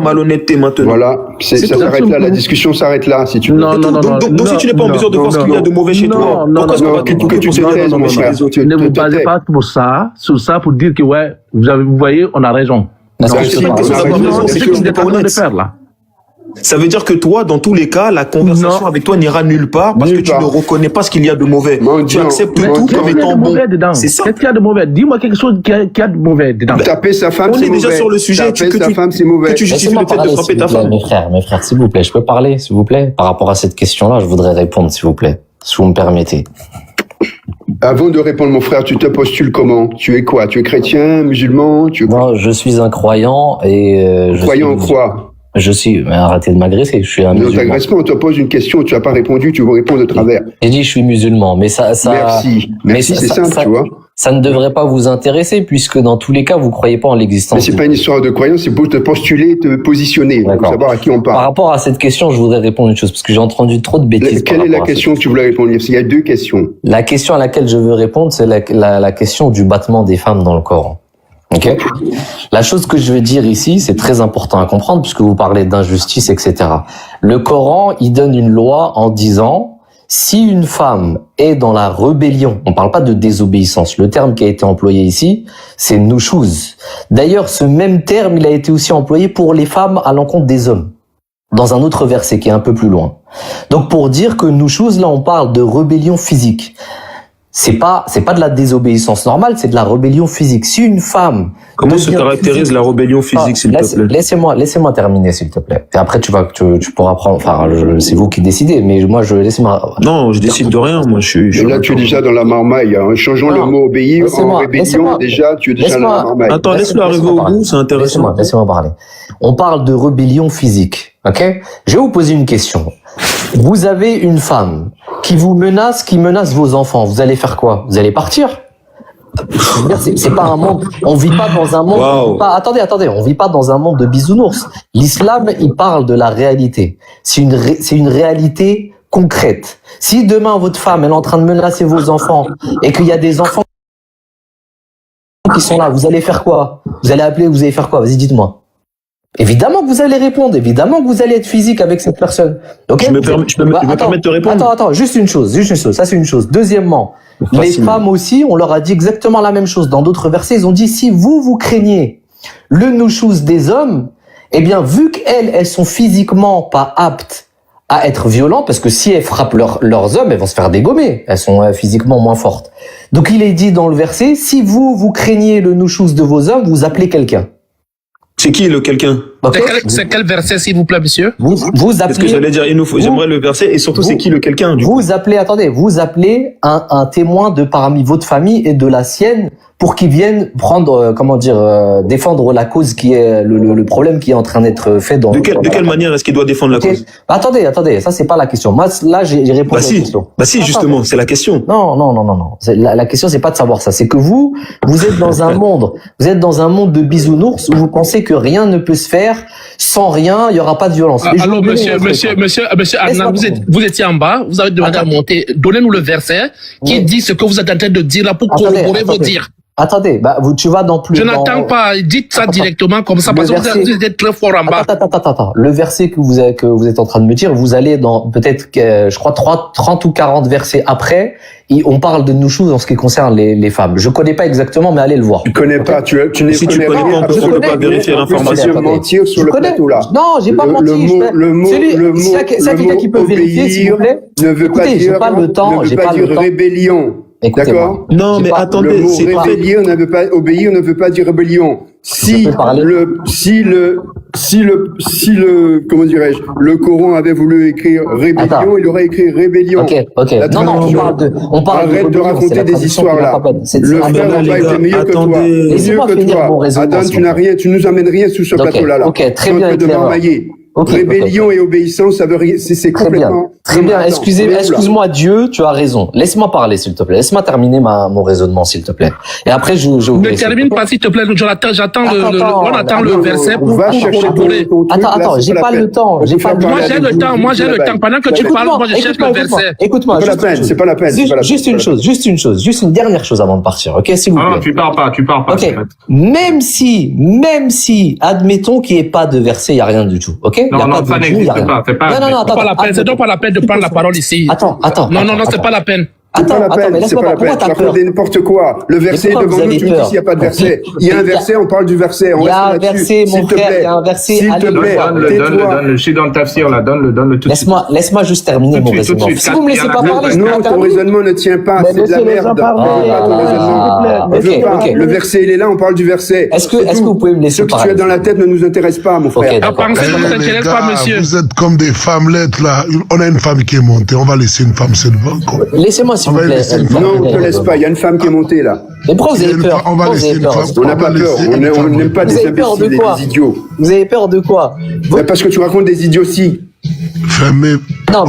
malhonnêteté maintenant. Voilà, ça s'arrête là, la discussion s'arrête là. Si tu donc si tu n'es pas en mesure de voir ce qu'il y a de mauvais chez toi, pourquoi est-ce qu'on va critiquer que tu t'aides dans chez les autres? Ne vous basez pas sur ça pour dire que ouais, vous voyez, on a raison. Non, c'est pas une question d'avoir raison, c'est que tu n'es pas honnête. Ça veut dire que toi, dans tous les cas, la conversation avec toi n'ira nulle part parce que tu ne reconnais pas ce qu'il y a de mauvais. Tu acceptes tout comme étant bon. C'est ça. Qu'est-ce qu'il y a de mauvais? Dis-moi quelque chose qui a de mauvais dedans. Taper sa femme, c'est mauvais. On est déjà sur le sujet que tu justifies le fait de frapper ta femme. Mes frères, s'il vous plaît, je peux parler, s'il vous plaît? Par rapport à cette question-là, je voudrais répondre, s'il vous plaît, si vous me permettez. Avant de répondre, mon frère, tu te postules comment? Tu es quoi? Tu es chrétien, musulman? Non, je suis un croyant et... Croyant en quoi? Je suis, mais arrêtez de m'agresser, je suis un musulman. Non, t'agresses pas, on te pose une question, tu n'as pas répondu, tu veux répondre de travers. J'ai dit je suis musulman, mais ça... Merci, c'est simple, tu vois. Ça ne devrait pas vous intéresser, puisque dans tous les cas, vous croyez pas en l'existence. Mais c'est pas une histoire de croyance, c'est pour te postuler, te positionner, pour savoir à qui on parle. Par rapport à cette question, je voudrais répondre une chose, parce que j'ai entendu trop de bêtises. Quelle est la question que tu voulais répondre? Il y a deux questions. La question à laquelle je veux répondre, c'est la question du battement des femmes dans le Coran. Okay. La chose que je veux dire ici, c'est très important à comprendre puisque vous parlez d'injustice, etc. Le Coran, il donne une loi en disant si une femme est dans la rébellion, on parle pas de désobéissance, le terme qui a été employé ici, c'est nushuz. D'ailleurs, ce même terme, il a été aussi employé pour les femmes à l'encontre des hommes, dans un autre verset qui est un peu plus loin. Donc pour dire que nushuz, là on parle de rébellion physique. C'est pas de la désobéissance normale, c'est de la rébellion physique. Si une femme... Comment se caractérise la rébellion physique, s'il te plaît? Laissez-moi terminer, s'il te plaît. Et après, tu pourras prendre, enfin, c'est vous qui décidez, mais moi, laissez-moi... Non, je décide de rien, moi, je suis... Et là, tu es déjà dans la marmaille, hein. Changeons le mot obéir en rébellion, déjà, tu es déjà dans la marmaille. Attends, laisse-le arriver au bout, c'est intéressant. Laissez-moi parler. On parle de rébellion physique. Ok? Je vais vous poser une question. Vous avez une femme qui vous menace, qui menace vos enfants. Vous allez faire quoi? Vous allez partir? C'est pas un monde. On vit pas dans un monde. Wow. Attendez. On vit pas dans un monde de bisounours. L'islam, il parle de la réalité. C'est une réalité concrète. Si demain votre femme elle est en train de menacer vos enfants et qu'il y a des enfants qui sont là, vous allez faire quoi? Vous allez appeler, vous allez faire quoi? Vas-y, dites-moi. Évidemment que vous allez répondre, évidemment que vous allez être physique avec cette personne. Ok? Je me permets de te répondre. Attends, juste une chose. Ça, c'est une chose. Deuxièmement, les femmes aussi, on leur a dit exactement la même chose. Dans d'autres versets, ils ont dit, si vous craignez le nushuz des hommes, eh bien, vu qu'elles sont physiquement pas aptes à être violentes, parce que si elles frappent leurs hommes, elles vont se faire dégommer. Elles sont physiquement moins fortes. Donc, il est dit dans le verset, si vous craignez le nushuz de vos hommes, vous appelez quelqu'un. C'est qui le quelqu'un? Okay. C'est quel verset, s'il vous plaît, monsieur? Vous appelez. Est-ce que j'allais dire, j'aimerais le verset, et surtout, c'est qui le quelqu'un, vous appelez un témoin de parmi votre famille et de la sienne pour qu'il vienne prendre, défendre la cause qui est le problème qui est en train d'être fait dans. De quelle manière est-ce qu'il doit défendre la cause? Attendez, ça c'est pas la question. Moi, là, j'ai répondu à la question. Justement, c'est la question. Non. La question, c'est pas de savoir ça. C'est que vous êtes dans un monde, de bisounours où vous pensez que rien ne peut se faire sans rien, il y aura pas de violence. Alors, monsieur Adnan, vous étiez en bas, vous avez demandé à monter. Donnez-nous le verset qui dit ce que vous êtes en train de dire là pour corroborer vos dires. Attendez, tu vas dans plus. Je n'attends pas. Dites ça directement comme ça parce que vous êtes très fort en bas. Attends. Le verset que vous êtes en train de me dire, vous allez dans peut-être, je crois 30 ou 40 versets après. On parle de nushuz en ce qui concerne les femmes. Je connais pas exactement, mais allez le voir. Tu connais pas, tu ne si tu connais pas, on peut pas vérifier l'information. Mentir sur le plateau là. Non, j'ai pas menti. C'est quelqu'un qui peut vérifier, s'il vous plaît. Ne veut pas dire, j'ai pas le temps. Rébellion. D'accord? Non, mais attendez, le mot rébellion ne veut pas obéir, ne veut pas dire rébellion. Comment dirais-je, le Coran avait voulu écrire rébellion, il aurait écrit rébellion. Ok. Non, on parle Arrête de raconter des histoires là. Le frère en bas était mieux que toi. Laissez-moi finir mon raisonnement. Adam, tu nous amènes rien sur ce plateau là. Ok, très bien. Rébellion et obéissance, ça veut rien, c'est complètement. Très bien. Excuse-moi Dieu, tu as raison. Laisse-moi parler, s'il te plaît. Laisse-moi terminer mon raisonnement, s'il te plaît. Et après, je ne termine pas, s'il te plaît. On attend le verset pour corroborer. Attends, j'ai pas le temps. Moi, j'ai le temps. Pendant que tu parles, moi, je cherche le verset. Écoute-moi. C'est pas la peine. Juste une dernière chose avant de partir, ok, s'il vous plaît. Non, tu pars pas. Ok. Même si, admettons qu'il n'y ait pas de verset, il n'y a rien du tout, ok? Non, ça n'existe pas. C'est donc pas la peine de prendre la parole ici. Attends. Non, c'est pas la peine. Mais laisse-moi pas. Pourquoi t'as peur? N'importe quoi. Le verset est devant nous, tu me dis s'il n'y a pas de verset. Il y a un verset, on parle du verset. Il y a un verset, mon frère, il y a un verset. S'il te plaît, donne-le. Je suis dans le tafsir, là. Donne-le tout de suite. Laisse-moi juste terminer mon raisonnement. Si vous me laissez pas parler, non, ton raisonnement ne tient pas. C'est de la merde. Le verset, il est là, on parle du verset. Est-ce que vous pouvez me laisser parler? Ce que tu as dans la tête ne nous intéresse pas, mon frère. Vous êtes comme des femmelettes, là. On a une femme qui est montée. On va laisser une femme se devant. Laissez-moi, s'il vous plaît. Non, on ne te laisse pas. Il y a une femme qui est montée là. Mais pourquoi vous avez peur? On va laisser une femme. On n'a pas peur. On n'aime pas des imbéciles, des idiots. Vous avez peur de quoi? Parce que tu racontes des idioties. Non, mais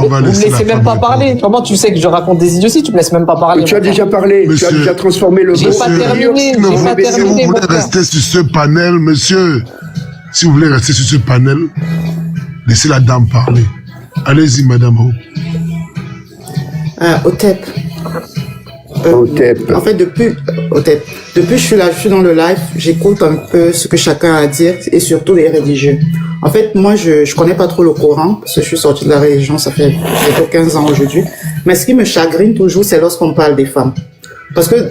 vous me laissez même pas parler. Comment tu sais que je raconte des idioties? Tu me laisses même pas parler. Tu as déjà parlé. Tu as déjà transformé le mot. J'ai pas terminé. Si vous voulez rester sur ce panel, monsieur, si vous voulez rester sur ce panel, laissez la dame parler. Allez-y, madame Hope. Otep. Otep. En fait, depuis je suis là, je suis dans le live, j'écoute un peu ce que chacun a à dire et surtout les religieux. En fait, moi, je connais pas trop le Coran parce que je suis sorti de la religion, ça fait bientôt 15 ans aujourd'hui. Mais ce qui me chagrine toujours, c'est lorsqu'on parle des femmes. Parce que,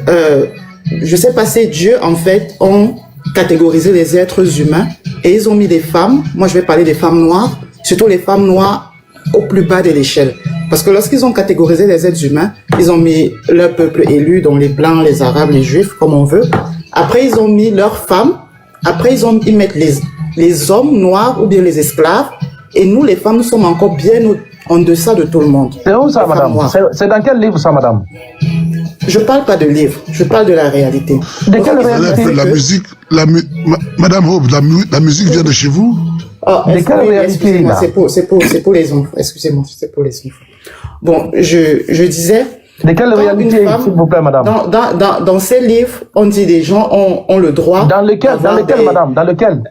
je sais pas si Dieu, en fait, ont catégorisé les êtres humains et ils ont mis des femmes. Moi, je vais parler des femmes noires, surtout les femmes noires au plus bas de l'échelle. Parce que lorsqu'ils ont catégorisé les êtres humains, ils ont mis leur peuple élu, dont les blancs, les arabes, les juifs, comme on veut. Après, ils ont mis leurs femmes. Après, ils mettent les hommes noirs ou bien les esclaves. Et nous, les femmes, nous sommes encore bien en deçà de tout le monde. C'est où ça, madame? C'est dans quel livre ça, madame? Je parle pas de livre, je parle de la réalité. De quelle réalité? La musique, Madame Hope, la musique vient de chez vous? Oh, De quelle réalité, là? c'est pour les enfants. Excusez-moi, c'est pour les enfants. Bon, je disais. De quelle réalité, s'il vous plaît, madame? Dans ces livres, on dit les gens ont le droit. Dans lequel, madame? Dans lequel?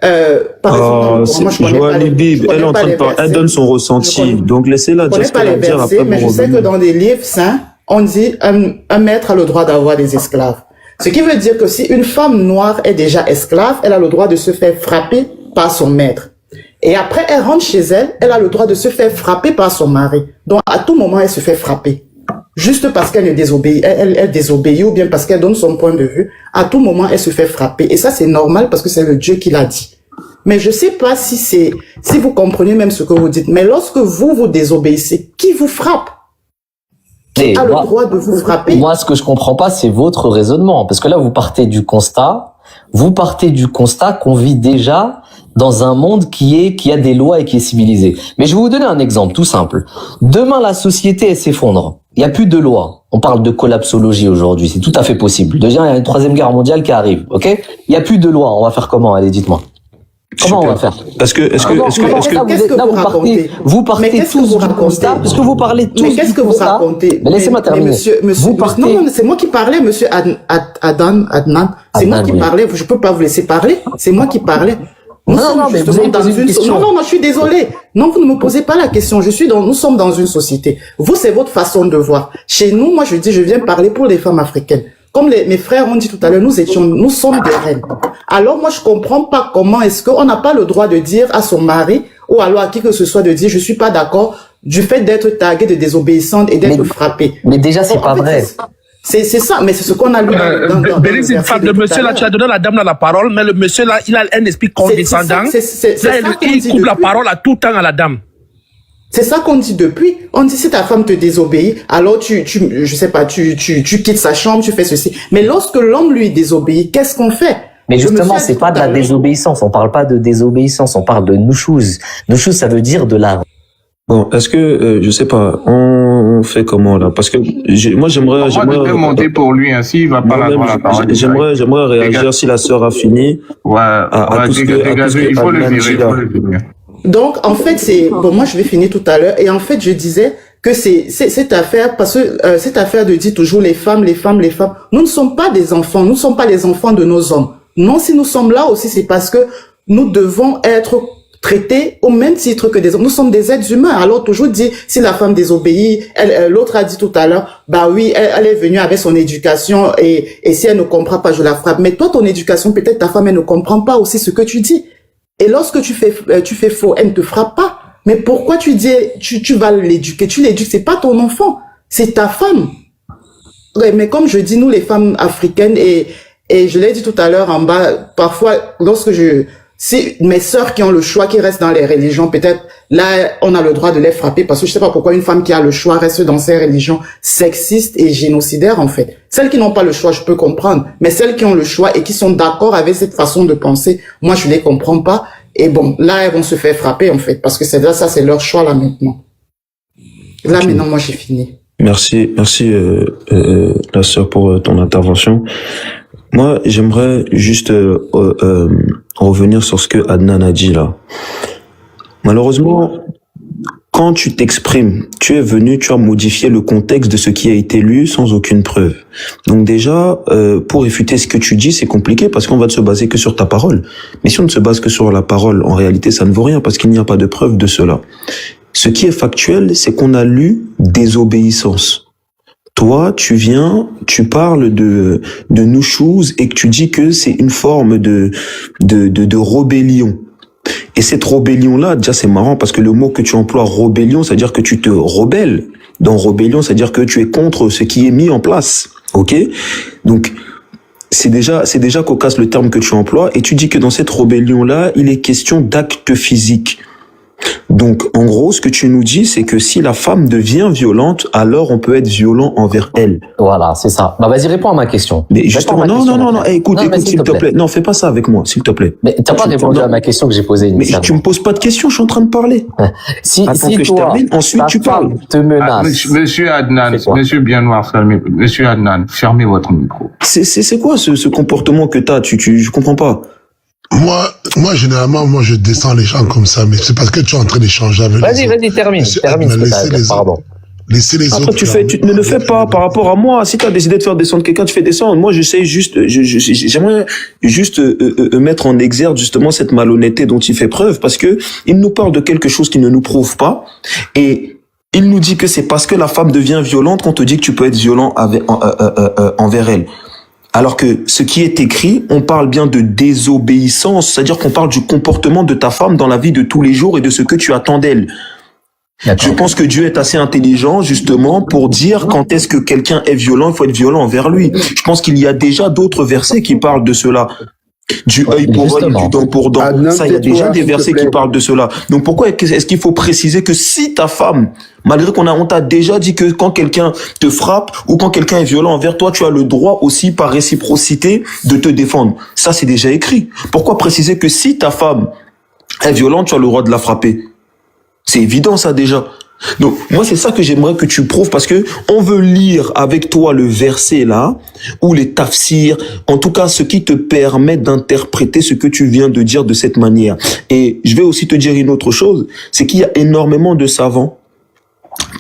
Par exemple, moi, je connais pas les Bible. Elle est en train de parler. Elle donne son ressenti. Donc, laissez-la dire ce qu'elle a à dire. Après, mais je sais que dans des livres saints, on dit un maître a le droit d'avoir des esclaves. Ce qui veut dire que si une femme noire est déjà esclave, elle a le droit de se faire frapper par son maître. Et après, elle rentre chez elle, elle a le droit de se faire frapper par son mari. Donc, à tout moment, elle se fait frapper. Juste parce qu'elle ne désobéit, elle désobéit ou bien parce qu'elle donne son point de vue, à tout moment, elle se fait frapper. Et ça, c'est normal parce que c'est le Dieu qui l'a dit. Mais je sais pas si vous comprenez même ce que vous dites. Mais lorsque vous désobéissez, qui vous frappe? Qui a le droit de vous frapper? Moi, ce que je comprends pas, c'est votre raisonnement. Parce que là, vous partez du constat qu'on vit déjà dans un monde qui a des lois et qui est civilisé. Mais je vais vous donner un exemple tout simple. Demain, la société, elle s'effondre. Il n'y a plus de loi. On parle de collapsologie aujourd'hui. C'est tout à fait possible. Déjà, il y a une 3e guerre mondiale qui arrive. Ok? Il n'y a plus de loi. On va faire comment? Allez, dites-moi. Comment on va faire? Vous partez tous du constat, parce que vous parlez tous. Mais qu'est-ce que vous racontez? Mais laissez-moi terminer. Non, c'est moi qui parlais, monsieur Adnan. C'est moi qui parlais. Je peux pas vous laisser parler. C'est moi qui parlais. Non, mais vous avez posé une question. Non, je suis désolé. Non, vous ne me posez pas la question. Nous sommes dans une société. Vous, c'est votre façon de voir. Chez nous, moi, je viens parler pour les femmes africaines. Comme mes frères ont dit tout à l'heure, nous sommes des reines. Alors, moi, je comprends pas comment est-ce qu'on n'a pas le droit de dire à son mari ou alors à qui que ce soit de dire, je suis pas d'accord du fait d'être taguée de désobéissante et d'être frappée. Mais déjà, c'est pas vrai. C'est ça, mais c'est ce qu'on a lu dans Bérénice, le monsieur là, tu as donné à la dame la parole, mais le monsieur là, il a un esprit condescendant. Il coupe la parole à tout temps à la dame. C'est ça qu'on dit depuis. On dit si ta femme te désobéit, alors tu quittes sa chambre, tu fais ceci. Mais lorsque l'homme lui désobéit, qu'est-ce qu'on fait? Mais justement, c'est pas de la désobéissance. On parle pas de désobéissance. On parle de nushuz. Nushuz, ça veut dire de la... Bon, est-ce que, je sais pas, on fait comment, là? Parce que, moi, j'aimerais monter pour lui, ainsi, il va pas la parole. J'aimerais réagir si la sœur a fini. Ouais, il faut le virer. Donc, en fait, moi, je vais finir tout à l'heure. Et en fait, je disais que c'est cette affaire, parce que cette affaire de dire toujours les femmes, nous ne sommes pas des enfants, nous ne sommes pas les enfants de nos hommes. Non, si nous sommes là aussi, c'est parce que nous devons être traités au même titre que des hommes. Nous sommes des êtres humains. Alors, toujours dire, si la femme désobéit, l'autre a dit tout à l'heure, bah oui, elle est venue avec son éducation et si elle ne comprend pas, je la frappe. Mais toi, ton éducation, peut-être ta femme, elle ne comprend pas aussi ce que tu dis. Et lorsque tu fais faux, elle ne te frappe pas. Mais pourquoi tu dis, tu vas l'éduquer? Tu l'éduques, c'est pas ton enfant, c'est ta femme. Ouais, mais comme je dis, nous les femmes africaines, et je l'ai dit tout à l'heure en bas, parfois, si mes sœurs qui ont le choix, qui restent dans les religions, peut-être, là, on a le droit de les frapper, parce que je sais pas pourquoi une femme qui a le choix reste dans ces religions sexistes et génocidaires, en fait. Celles qui n'ont pas le choix, je peux comprendre. Mais celles qui ont le choix et qui sont d'accord avec cette façon de penser, moi, je les comprends pas. Et bon, là, elles vont se faire frapper, en fait, parce que c'est leur choix, là, maintenant. Là, maintenant, moi, j'ai fini. Merci, la sœur, pour ton intervention. Moi, j'aimerais juste revenir sur ce que Adnan a dit là. Malheureusement, quand tu t'exprimes, tu as modifié le contexte de ce qui a été lu sans aucune preuve. Donc déjà, pour réfuter ce que tu dis, c'est compliqué parce qu'on va se baser que sur ta parole. Mais si on ne se base que sur la parole, en réalité, ça ne vaut rien parce qu'il n'y a pas de preuve de cela. Ce qui est factuel, c'est qu'on a lu désobéissance. Toi, tu parles de nushuz et que tu dis que c'est une forme de rébellion. Et cette rébellion-là, déjà, c'est marrant parce que le mot que tu emploies, rébellion, c'est-à-dire que tu te rebelles. Dans rébellion, c'est-à-dire que tu es contre ce qui est mis en place. Ok? Donc, c'est déjà cocasse le terme que tu emploies et tu dis que dans cette rébellion-là, il est question d'actes physiques. Donc, en gros, ce que tu nous dis, c'est que si la femme devient violente, alors on peut être violent envers elle. Voilà, c'est ça. Bah, vas-y, réponds à ma question. Mais justement, non, écoute, s'il te plaît. Non, fais pas ça avec moi, s'il te plaît. Mais t'as pas répondu à ma question que j'ai posée initialement. Mais tu me poses pas de questions, je suis en train de parler. Si que je termine, ensuite tu parles. Te menace. Monsieur Adnan, monsieur bien noir, monsieur Adnan, fermez votre micro. C'est quoi ce comportement que t'as? Je comprends pas. Moi, généralement, je descends les gens comme ça, mais c'est parce que tu es en train d'échanger avec les autres. Vas-y, termine ce que t'as à dire, pardon. Laissez les Après, autres. tu ne le fais pas par rapport à moi. Si tu as décidé de faire descendre quelqu'un, tu fais descendre. Moi, j'aimerais juste mettre en exergue justement cette malhonnêteté dont il fait preuve, parce que il nous parle de quelque chose qui ne nous prouve pas, et il nous dit que c'est parce que la femme devient violente qu'on te dit que tu peux être violent envers elle. Alors que ce qui est écrit, on parle bien de désobéissance, c'est-à-dire qu'on parle du comportement de ta femme dans la vie de tous les jours et de ce que tu attends d'elle. Je pense que Dieu est assez intelligent justement pour dire quand est-ce que quelqu'un est violent, il faut être violent envers lui. Je pense qu'il y a déjà d'autres versets qui parlent de cela. Du œil pour œil, du dent pour dent. Ça, il y a déjà des versets qui parlent de cela. Donc pourquoi est-ce qu'il faut préciser que si ta femme, malgré on t'a déjà dit que quand quelqu'un te frappe ou quand quelqu'un est violent envers toi, tu as le droit aussi par réciprocité de te défendre. Ça, c'est déjà écrit. Pourquoi préciser que si ta femme est violente, tu as le droit de la frapper? C'est évident, ça, déjà. Donc, moi, c'est ça que j'aimerais que tu prouves, parce que on veut lire avec toi le verset là, ou les tafsirs, en tout cas, ce qui te permet d'interpréter ce que tu viens de dire de cette manière. Et je vais aussi te dire une autre chose, c'est qu'il y a énormément de savants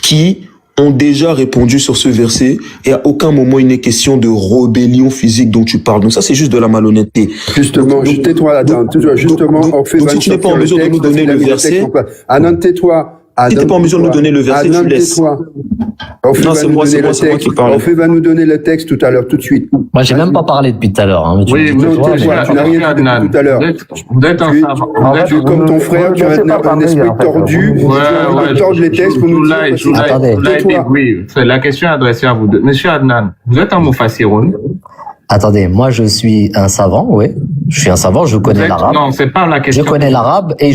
qui ont déjà répondu sur ce verset, et à aucun moment il n'est question de rébellion physique dont tu parles. Donc ça, c'est juste de la malhonnêteté. Justement, tais-toi là-dedans. Justement, on fait donc si tu n'es pas en mesure de nous donner le verset, tais-toi. Si t'es pas en mesure de nous donner le verset, tu laisses. Non, c'est moi qui parle. Orphée va nous donner le texte tout à l'heure, tout de suite. Moi, j'ai même pas parlé depuis tout à l'heure. Hein, oui, tu n'as rien dit tout à l'heure. Vous êtes un savant. Tu es comme ton frère, tu as un esprit tordu. Tu as envie de tordre les textes pour nous dire. Oui, la question est adressée à vous deux. Monsieur Adnan, vous êtes un Mufassiroun? Attendez, moi je suis un savant, oui. Je suis un savant, je connais l'arabe. Non, c'est pas la question. Je connais l'arabe et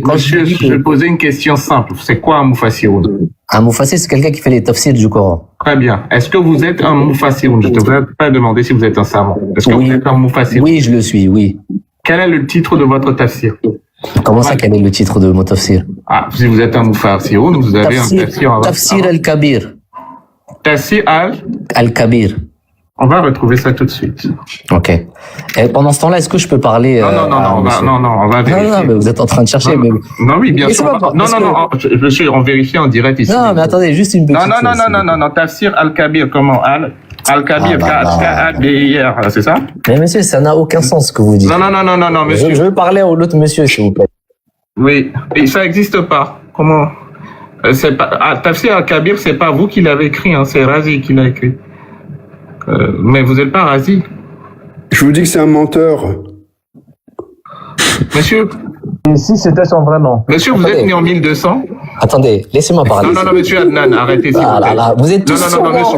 quand Monsieur, je vais poser une question simple. C'est quoi un Mufassiroun? Un Mufassir, c'est quelqu'un qui fait les tafsirs du Coran. Très bien. Est-ce que vous êtes un Mufassiroun? Je ne te vais pas demander si vous êtes un savant. Est-ce que vous êtes un Mufassiroun? Oui, je le suis, oui. Quel est le titre de votre tafsir? Comment ça, quel est le titre de mon tafsir? Ah, si vous êtes un Mufassiroun, vous avez un tafsir. Tafsir al-Kabir. Tafsir al-Kabir. On va retrouver ça tout de suite. Ok. Et pendant ce temps-là, est-ce que je peux parler on va vérifier. Non, mais vous êtes en train de chercher. Non, oui, bien sûr. Monsieur, on vérifie en direct ici. Non, mais attendez, juste une petite chose. Non. Tafsir al-Kabir, comment? Al-Kabir, K-A-B-I-R, c'est ça? Mais monsieur, ça n'a aucun sens ce que vous dites. Non, monsieur. Je veux parler à l'autre monsieur, s'il vous plaît. Oui, et ça n'existe pas. Comment? Tafsir al-Kabir, c'est pas vous qui l'avez écrit, hein, c'est Razi qui l'a écrit. Mais vous n'êtes pas Razi. Je vous dis que c'est un menteur. Monsieur. Si c'était son vrai nom. Monsieur, vous êtes né en 1200? Attendez, laissez-moi parler. Non, monsieur Adnan, arrêtez s'il vous plaît. Vous êtes tous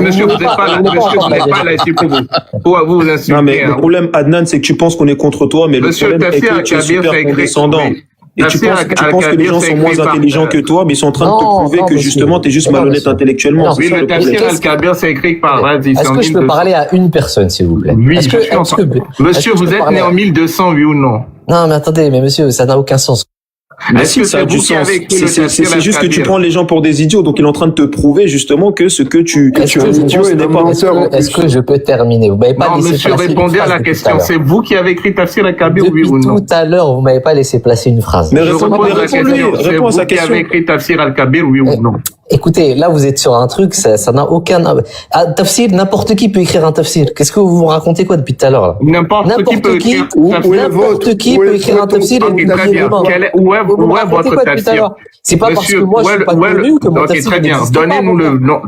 monsieur, vous n'êtes pas là. Monsieur, vous n'êtes pas là ici pour vous insulter. Non, mais le problème, Adnan, c'est que tu penses qu'on est contre toi, mais monsieur, le problème est que tu es super condescendant. Et tu penses que les gens sont moins intelligents que toi, mais ils sont en train de te prouver que justement, tu es juste malhonnête intellectuellement. Oui, le tafsir al-Kabir, c'est écrit par Razi. Est-ce que je peux parler à une personne, s'il vous plaît? Oui, monsieur, vous êtes né en 1200, oui ou non? Non, mais attendez, mais monsieur, ça n'a aucun sens. Mais si, ça a du sens. C'est juste que tu prends les gens pour des idiots, donc il est en train de te prouver justement que ce que tu n'est pas. Est-ce que je peux terminer? Vous m'avez pas laissé monsieur, répondez à la question. C'est vous qui avez écrit Tafsir al-Kabir, oui ou non? Tout à l'heure, vous m'avez pas laissé placer une phrase. Mais réponds à sa question. C'est vous qui avez écrit Tafsir al-Kabir, oui ou non? Écoutez, là vous êtes sur un truc, ça n'a aucun... Tafsir, n'importe qui peut écrire un tafsir. Qu'est-ce que vous racontez quoi depuis tout à l'heure là? N'importe qui peut écrire un tafsir et vous l'avez vraiment. Où est votre tafsir? C'est pas parce que moi je suis pas connu que mon tafsir. Ok, très bien. Donnez-nous le nom.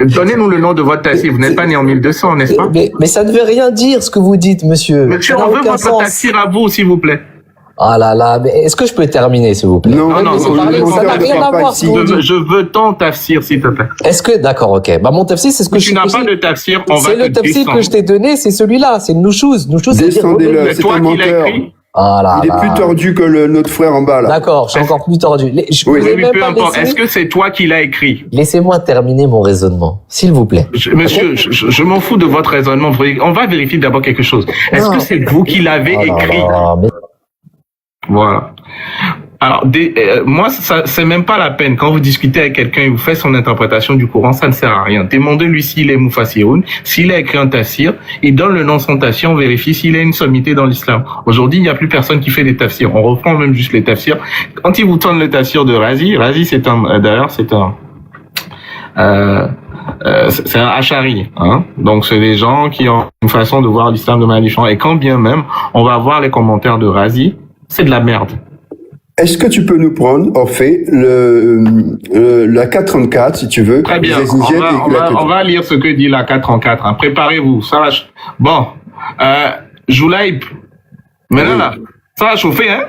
Donnez-nous le nom de votre tafsir. Vous n'êtes pas né en 1200, n'est-ce pas? Mais ça ne veut rien dire ce que vous dites, monsieur. Monsieur, on veut votre tafsir à vous, s'il vous plaît. Ah là là, mais est-ce que je peux terminer, s'il vous plaît? Non, ça n'a rien à voir. Je veux ton tafsir, s'il te plaît. Est-ce que, d'accord, ok. Bah, mon tafsir, c'est ce que tu n'as pas de tafsir, on va te C'est le tafsir que je t'ai donné, c'est celui-là, c'est Nouchouz. Descendez-le, c'est un menteur. Il est plus tordu que notre frère en bas, là. D'accord, je suis encore plus tordu. Peu importe. Est-ce que c'est toi qui l'as écrit? Laissez-moi terminer mon raisonnement, s'il vous plaît. Monsieur, je m'en fous de votre raisonnement. On va vérifier d'abord quelque chose. Est-ce que c'est vous qui l'avez écrit? Voilà. Alors, moi, ça, c'est même pas la peine. Quand vous discutez avec quelqu'un et vous faites son interprétation du Coran, ça ne sert à rien. Demandez-lui s'il est Mufassiroun, s'il est écrit en tafsir, il donne le nom de son tafsir, on vérifie s'il a une sommité dans l'islam. Aujourd'hui, il n'y a plus personne qui fait des tafsirs. On reprend même juste les tafsirs. Quand il vous tourne le tafsir de Razi, c'est un, d'ailleurs, c'est un Ash'ari, hein. Donc, c'est des gens qui ont une façon de voir l'islam de manière différente. Et quand bien même, on va voir les commentaires de Razi, c'est de la merde. Est-ce que tu peux nous prendre, en fait, la 434, si tu veux? Très bien. On va lire ce que dit la 434. Hein. Préparez-vous. Ça va. Bon. Joulaïb. Maintenant, là, ça va chauffer, hein?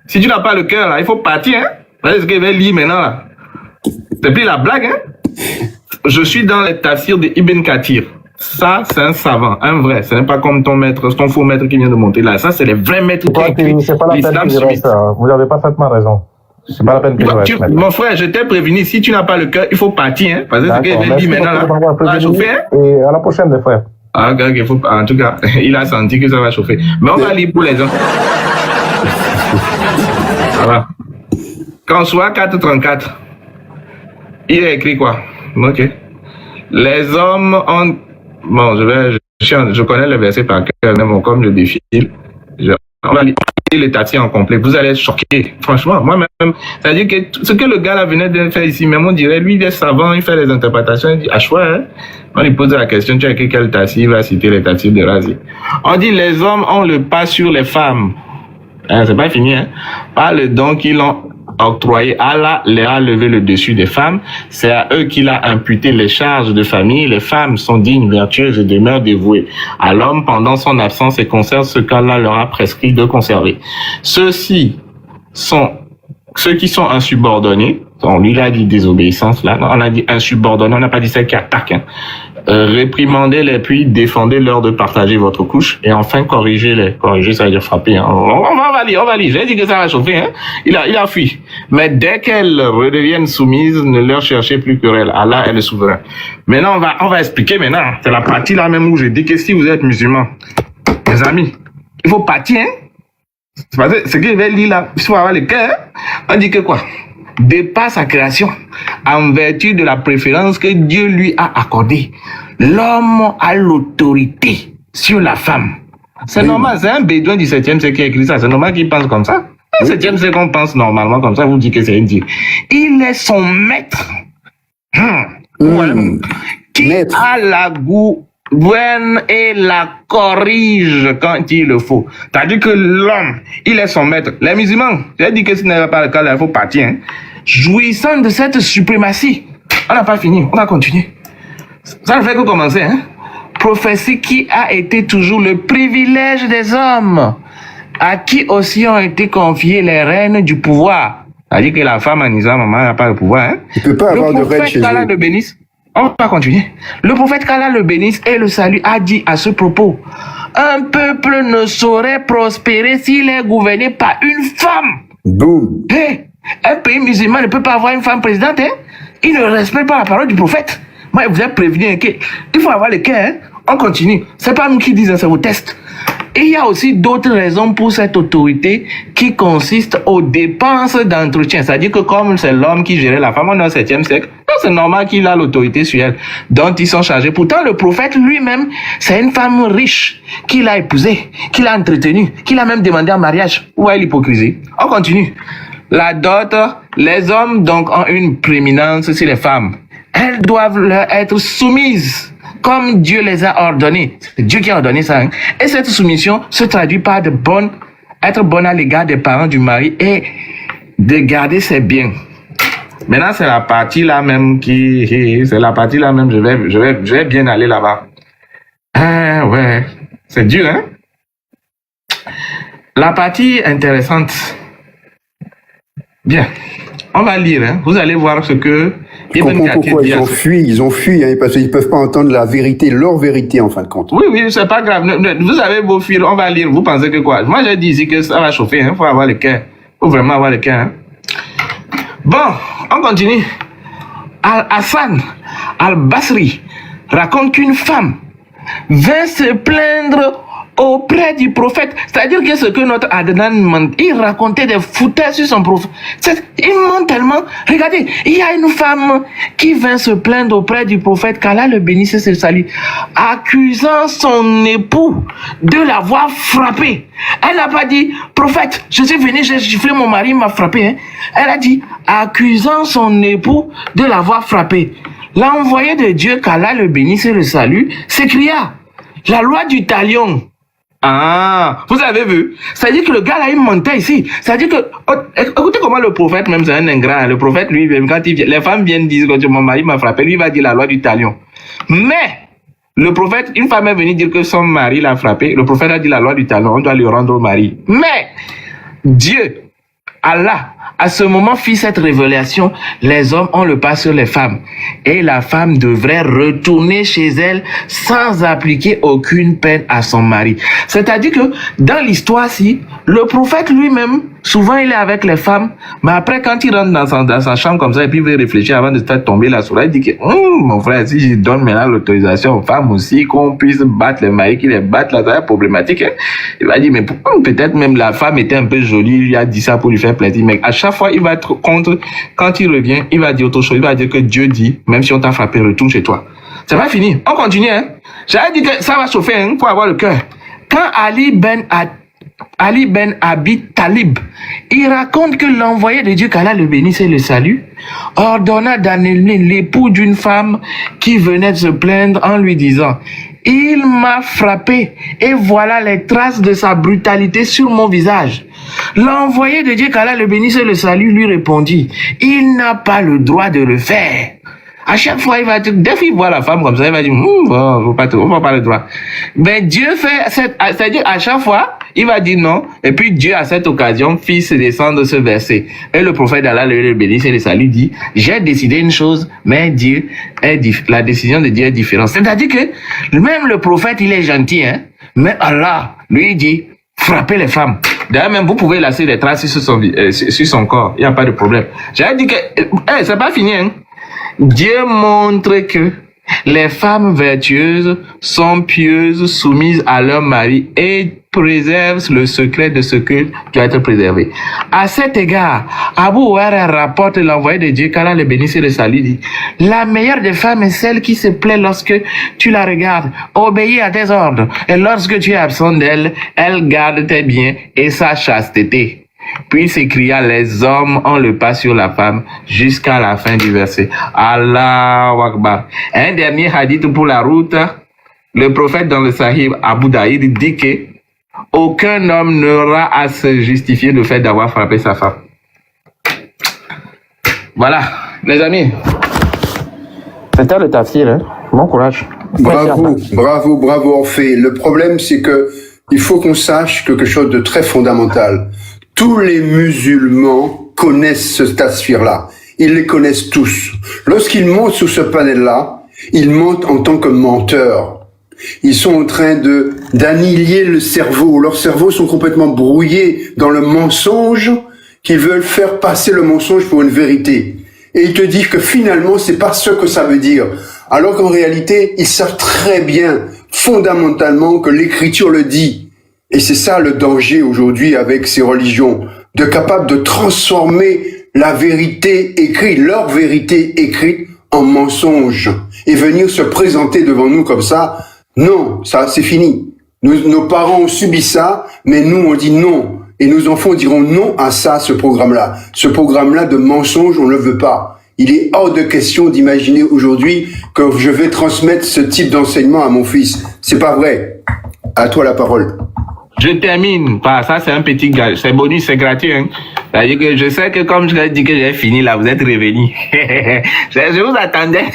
Si tu n'as pas le cœur, là, il faut partir, hein? Voilà ce qu'il va lire maintenant, là. C'est plus la blague, hein? Je suis dans les tafsirs de Ibn Kathir. Ça, c'est un savant, un vrai. Ce n'est pas comme ton maître, ton faux maître qui vient de monter là. Ça, c'est les vrais maîtres qui écrivent l'islam sunnite. Vous n'avez parfaitement raison. C'est pas la peine que je reste. Mon frère, je t'ai prévenu, si tu n'as pas le cœur, il faut partir, hein. Parce que ce qu'il dit maintenant, là, ça va chauffer, hein. Et à la prochaine, les frères. Ah, ok, en tout cas, il a senti que ça va chauffer. Mais on va lire pour les gens. Voilà. Quand soit 434, il a écrit quoi? Ok. Les hommes ont... Bon, je connais le verset par cœur, même comme je défile. On va lire les tafsirs en complet. Vous allez être choqués. Franchement, moi-même, c'est-à-dire que ce que le gars là venait de faire ici, même on dirait, lui, il est savant, il fait les interprétations, il dit, ah, chouette, hein? On lui pose la question, tu as écrit quel tafsir? Il va citer les tafsirs de Razi. On dit, les hommes ont le pas sur les femmes. Hein, c'est pas fini, hein? Par le don qu'ils ont octroyé, Allah les a levé le dessus des femmes. C'est à eux qu'il a imputé les charges de famille. Les femmes sont dignes, vertueuses et demeurent dévouées à l'homme pendant son absence et conservent ce qu'Allah leur a prescrit de conserver. Ceux qui sont insubordonnés, on lui a dit désobéissance, là, on a dit insubordonnés, on n'a pas dit celle qui attaque, hein. Réprimandez-les, puis défendez-leur de partager votre couche, et enfin corrigez-les. Corriger, ça veut dire frapper, hein. On va lire. J'ai dit que ça va chauffer, hein. Il a fui. Mais dès qu'elles redeviennent soumises, ne leur cherchez plus querelle. Allah est le souverain. Maintenant, on va expliquer maintenant. C'est la partie là même où je dis que si vous êtes musulmans, mes amis, il faut partir, hein. C'est parce que ce qu'il va lire là, il faut avoir le cœur, hein. On dit que quoi? Dépasse sa création en vertu de la préférence que Dieu lui a accordée. L'homme a l'autorité sur la femme. C'est normal, c'est un bédouin du 7e siècle qui a écrit ça. C'est normal qu'il pense comme ça. Le 7e siècle, on pense normalement comme ça, vous dites que c'est un Dieu. Il est son maître. Qui a la gouverne et la corrige quand il le faut. C'est-à-dire que l'homme, il est son maître. Les musulmans, j'ai dit que ce n'est pas le cas, là, il faut partir, hein. Jouissant de cette suprématie. On n'a pas fini, on va continuer. Ça ne fait que commencer, hein. Prophétie qui a été toujours le privilège des hommes, à qui aussi ont été confiées les rênes du pouvoir. C'est-à-dire que la femme en islam, n'a pas le pouvoir, hein. Il peut pas avoir de rêne chez Allah le bénisse. On va continuer. Le prophète qu'Allah le bénisse et le salut a dit à ce propos, un peuple ne saurait prospérer s'il est gouverné par une femme. Boum. Hey, un pays musulman ne peut pas avoir une femme présidente, hein? Il ne respecte pas la parole du prophète. Moi, je vous ai prévenu, hein, qu'il faut avoir le cœur, hein? On continue. C'est pas nous qui disons, c'est vos tests. Et il y a aussi d'autres raisons pour cette autorité qui consiste aux dépenses d'entretien. C'est-à-dire que comme c'est l'homme qui gérait la femme, on est au 7e siècle, c'est normal qu'il a l'autorité sur elle, dont ils sont chargés. Pourtant, le prophète lui-même, c'est une femme riche qu'il a épousée, qu'il a entretenue, qu'il a même demandé en mariage. Où est l'hypocrisie? On continue. La dot, les hommes donc ont une prééminence sur les femmes. Elles doivent leur être soumises, comme Dieu les a ordonnées. C'est Dieu qui a ordonné ça, hein. Et cette soumission se traduit par être bonne à l'égard des parents du mari et de garder ses biens. Maintenant, c'est la partie là même je vais bien aller là-bas. Ah ouais, c'est dur, hein. La partie intéressante. Bien, on va lire, hein. Vous allez voir ce que Je comprends pourquoi ils ont fui, hein, parce qu'ils peuvent pas entendre la vérité, leur vérité en fin de compte. Oui, c'est pas grave. Vous avez vos fils, on va lire. Vous pensez que quoi? Moi, j'ai dit ici que ça va chauffer, hein. Faut avoir le cœur. Faut vraiment avoir le cœur, hein. Bon, on continue. Al-Hassan al-Basri raconte qu'une femme vint se plaindre auprès du prophète. C'est-à-dire que ce que notre Adnan ment, il racontait des foutaises sur son prophète. Il ment tellement. Regardez, il y a une femme qui vint se plaindre auprès du prophète, qu'Allah le bénisse et le salue, accusant son époux de l'avoir frappé. Elle n'a pas dit, prophète, je suis venu, j'ai giflé mon mari, il m'a frappé. Hein. Elle a dit, accusant son époux de l'avoir frappé. L'envoyé de Dieu, qu'Allah le bénisse et le salue, s'écria, la loi du talion. Ah, vous avez vu? C'est-à-dire que le gars là, il mentait ici. C'est-à-dire que, écoutez comment le prophète, même c'est un ingrat, le prophète lui-même, quand il vient, les femmes viennent dire que mon mari m'a frappé, lui va dire la loi du talion. Mais, le prophète, une femme est venue dire que son mari l'a frappé, le prophète a dit la loi du talion, on doit lui rendre au mari. Mais, Dieu, Allah, à ce moment fit cette révélation, les hommes ont le pas sur les femmes. Et la femme devrait retourner chez elle sans appliquer aucune peine à son mari. C'est-à-dire que dans l'histoire-ci, le prophète lui-même, souvent il est avec les femmes, mais après quand il rentre dans sa chambre comme ça et puis il veut réfléchir avant de se faire tomber la sourate, il dit que mon frère, si je donne maintenant l'autorisation aux femmes aussi qu'on puisse battre les maris, qu'ils les battent, là, ça va être problématique. Hein? Il va dire, mais peut-être même la femme était un peu jolie, il lui a dit ça pour lui faire plaisir, mais à chaque fois il va être contre, quand il revient, il va dire autre chose, il va dire que Dieu dit, même si on t'a frappé, retourne chez toi. C'est pas fini, on continue. Hein? J'avais dit que ça va chauffer, hein, pour avoir le cœur. Quand Ali ben Abi Talib, il raconte que l'envoyé de Dieu, qu'Allah le bénisse et le salue, ordonna d'annuler l'époux d'une femme qui venait de se plaindre en lui disant, il m'a frappé et voilà les traces de sa brutalité sur mon visage. L'envoyé de Dieu, qu'Allah le bénisse et le salue, lui répondit, il n'a pas le droit de le faire. À chaque fois, il va dire, dès qu'il voit la femme comme ça, il va dire, on va pas le droit. Mais Dieu fait, c'est-à-dire, à chaque fois, il va dire non. Et puis Dieu, à cette occasion, fit se descendre ce verset. Et le prophète d'Allah, le bénisse et le salue, dit, j'ai décidé une chose, mais Dieu la décision de Dieu est différente. C'est-à-dire que, même le prophète, il est gentil, hein. Mais Allah, lui, dit, frappez les femmes. D'ailleurs, même, vous pouvez laisser des traces sur son corps. Il n'y a pas de problème. J'ai dit que, c'est pas fini, hein. Dieu montre que les femmes vertueuses sont pieuses, soumises à leur mari et préservent le secret de ce que doit être préservé. À cet égard, Abu Huraira rapporte l'envoyé de Dieu, qu'Allah le bénisse et le salue, dit, la meilleure des femmes est celle qui se plaît lorsque tu la regardes, obéis à tes ordres, et lorsque tu es absent d'elle, elle garde tes biens et sa chasteté. Puis s'écria, les hommes ont le pas sur la femme jusqu'à la fin du verset. Allahu Akbar. Un dernier hadith pour la route. Le prophète dans le Sahih Abu Daïd dit que aucun homme n'aura à se justifier le fait d'avoir frappé sa femme. Voilà, les amis. C'était le tafsir, hein. Bon courage. Bravo, Orphée. Le problème, c'est que il faut qu'on sache quelque chose de très fondamental. Tous les musulmans connaissent ce tafsir-là. Ils les connaissent tous. Lorsqu'ils montent sur ce panel-là, ils mentent en tant que menteurs. Ils sont en train d'annihiler le cerveau. Leurs cerveaux sont complètement brouillés dans le mensonge qu'ils veulent faire passer le mensonge pour une vérité. Et ils te disent que finalement, c'est pas ce que ça veut dire. Alors qu'en réalité, ils savent très bien, fondamentalement, que l'écriture le dit. Et c'est ça le danger aujourd'hui avec ces religions, de capable de transformer la vérité écrite, leur vérité écrite, en mensonge et venir se présenter devant nous comme ça. Non, ça c'est fini. Nos parents ont subi ça, mais nous on dit non. Et nos enfants diront non à ça, ce programme-là. Ce programme-là de mensonge, on ne le veut pas. Il est hors de question d'imaginer aujourd'hui que je vais transmettre ce type d'enseignement à mon fils. C'est pas vrai. À toi la parole. Je termine par ça, c'est un petit gage, c'est bonus, c'est gratuit. Hein. C'est-à-dire que je sais que comme je l'ai dit que j'ai fini là, vous êtes revenus. je vous attendais.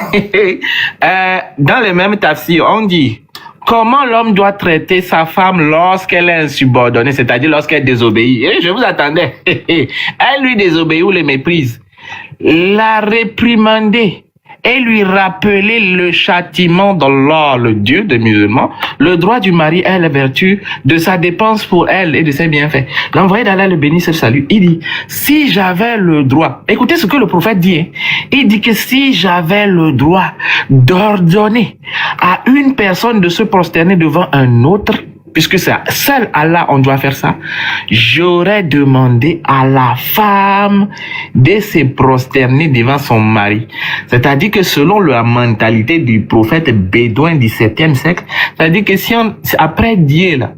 Dans le même tafsir, on dit comment l'homme doit traiter sa femme lorsqu'elle est insubordonnée, c'est-à-dire lorsqu'elle désobéit. Et je vous attendais. Elle lui désobéit ou le méprise. La réprimander et lui rappeler le châtiment d'Allah, le Dieu des musulmans, le droit du mari est la vertu de sa dépense pour elle et de ses bienfaits. L'envoyé d'Allah le bénisse et le salue, il dit, si j'avais le droit, écoutez ce que le prophète dit, hein. Il dit que si j'avais le droit d'ordonner à une personne de se prosterner devant un autre, puisque c'est seul Allah on doit faire ça, j'aurais demandé à la femme de se prosterner devant son mari. C'est-à-dire que selon la mentalité du prophète bédouin du 7e siècle, c'est-à-dire que si après Dieu là,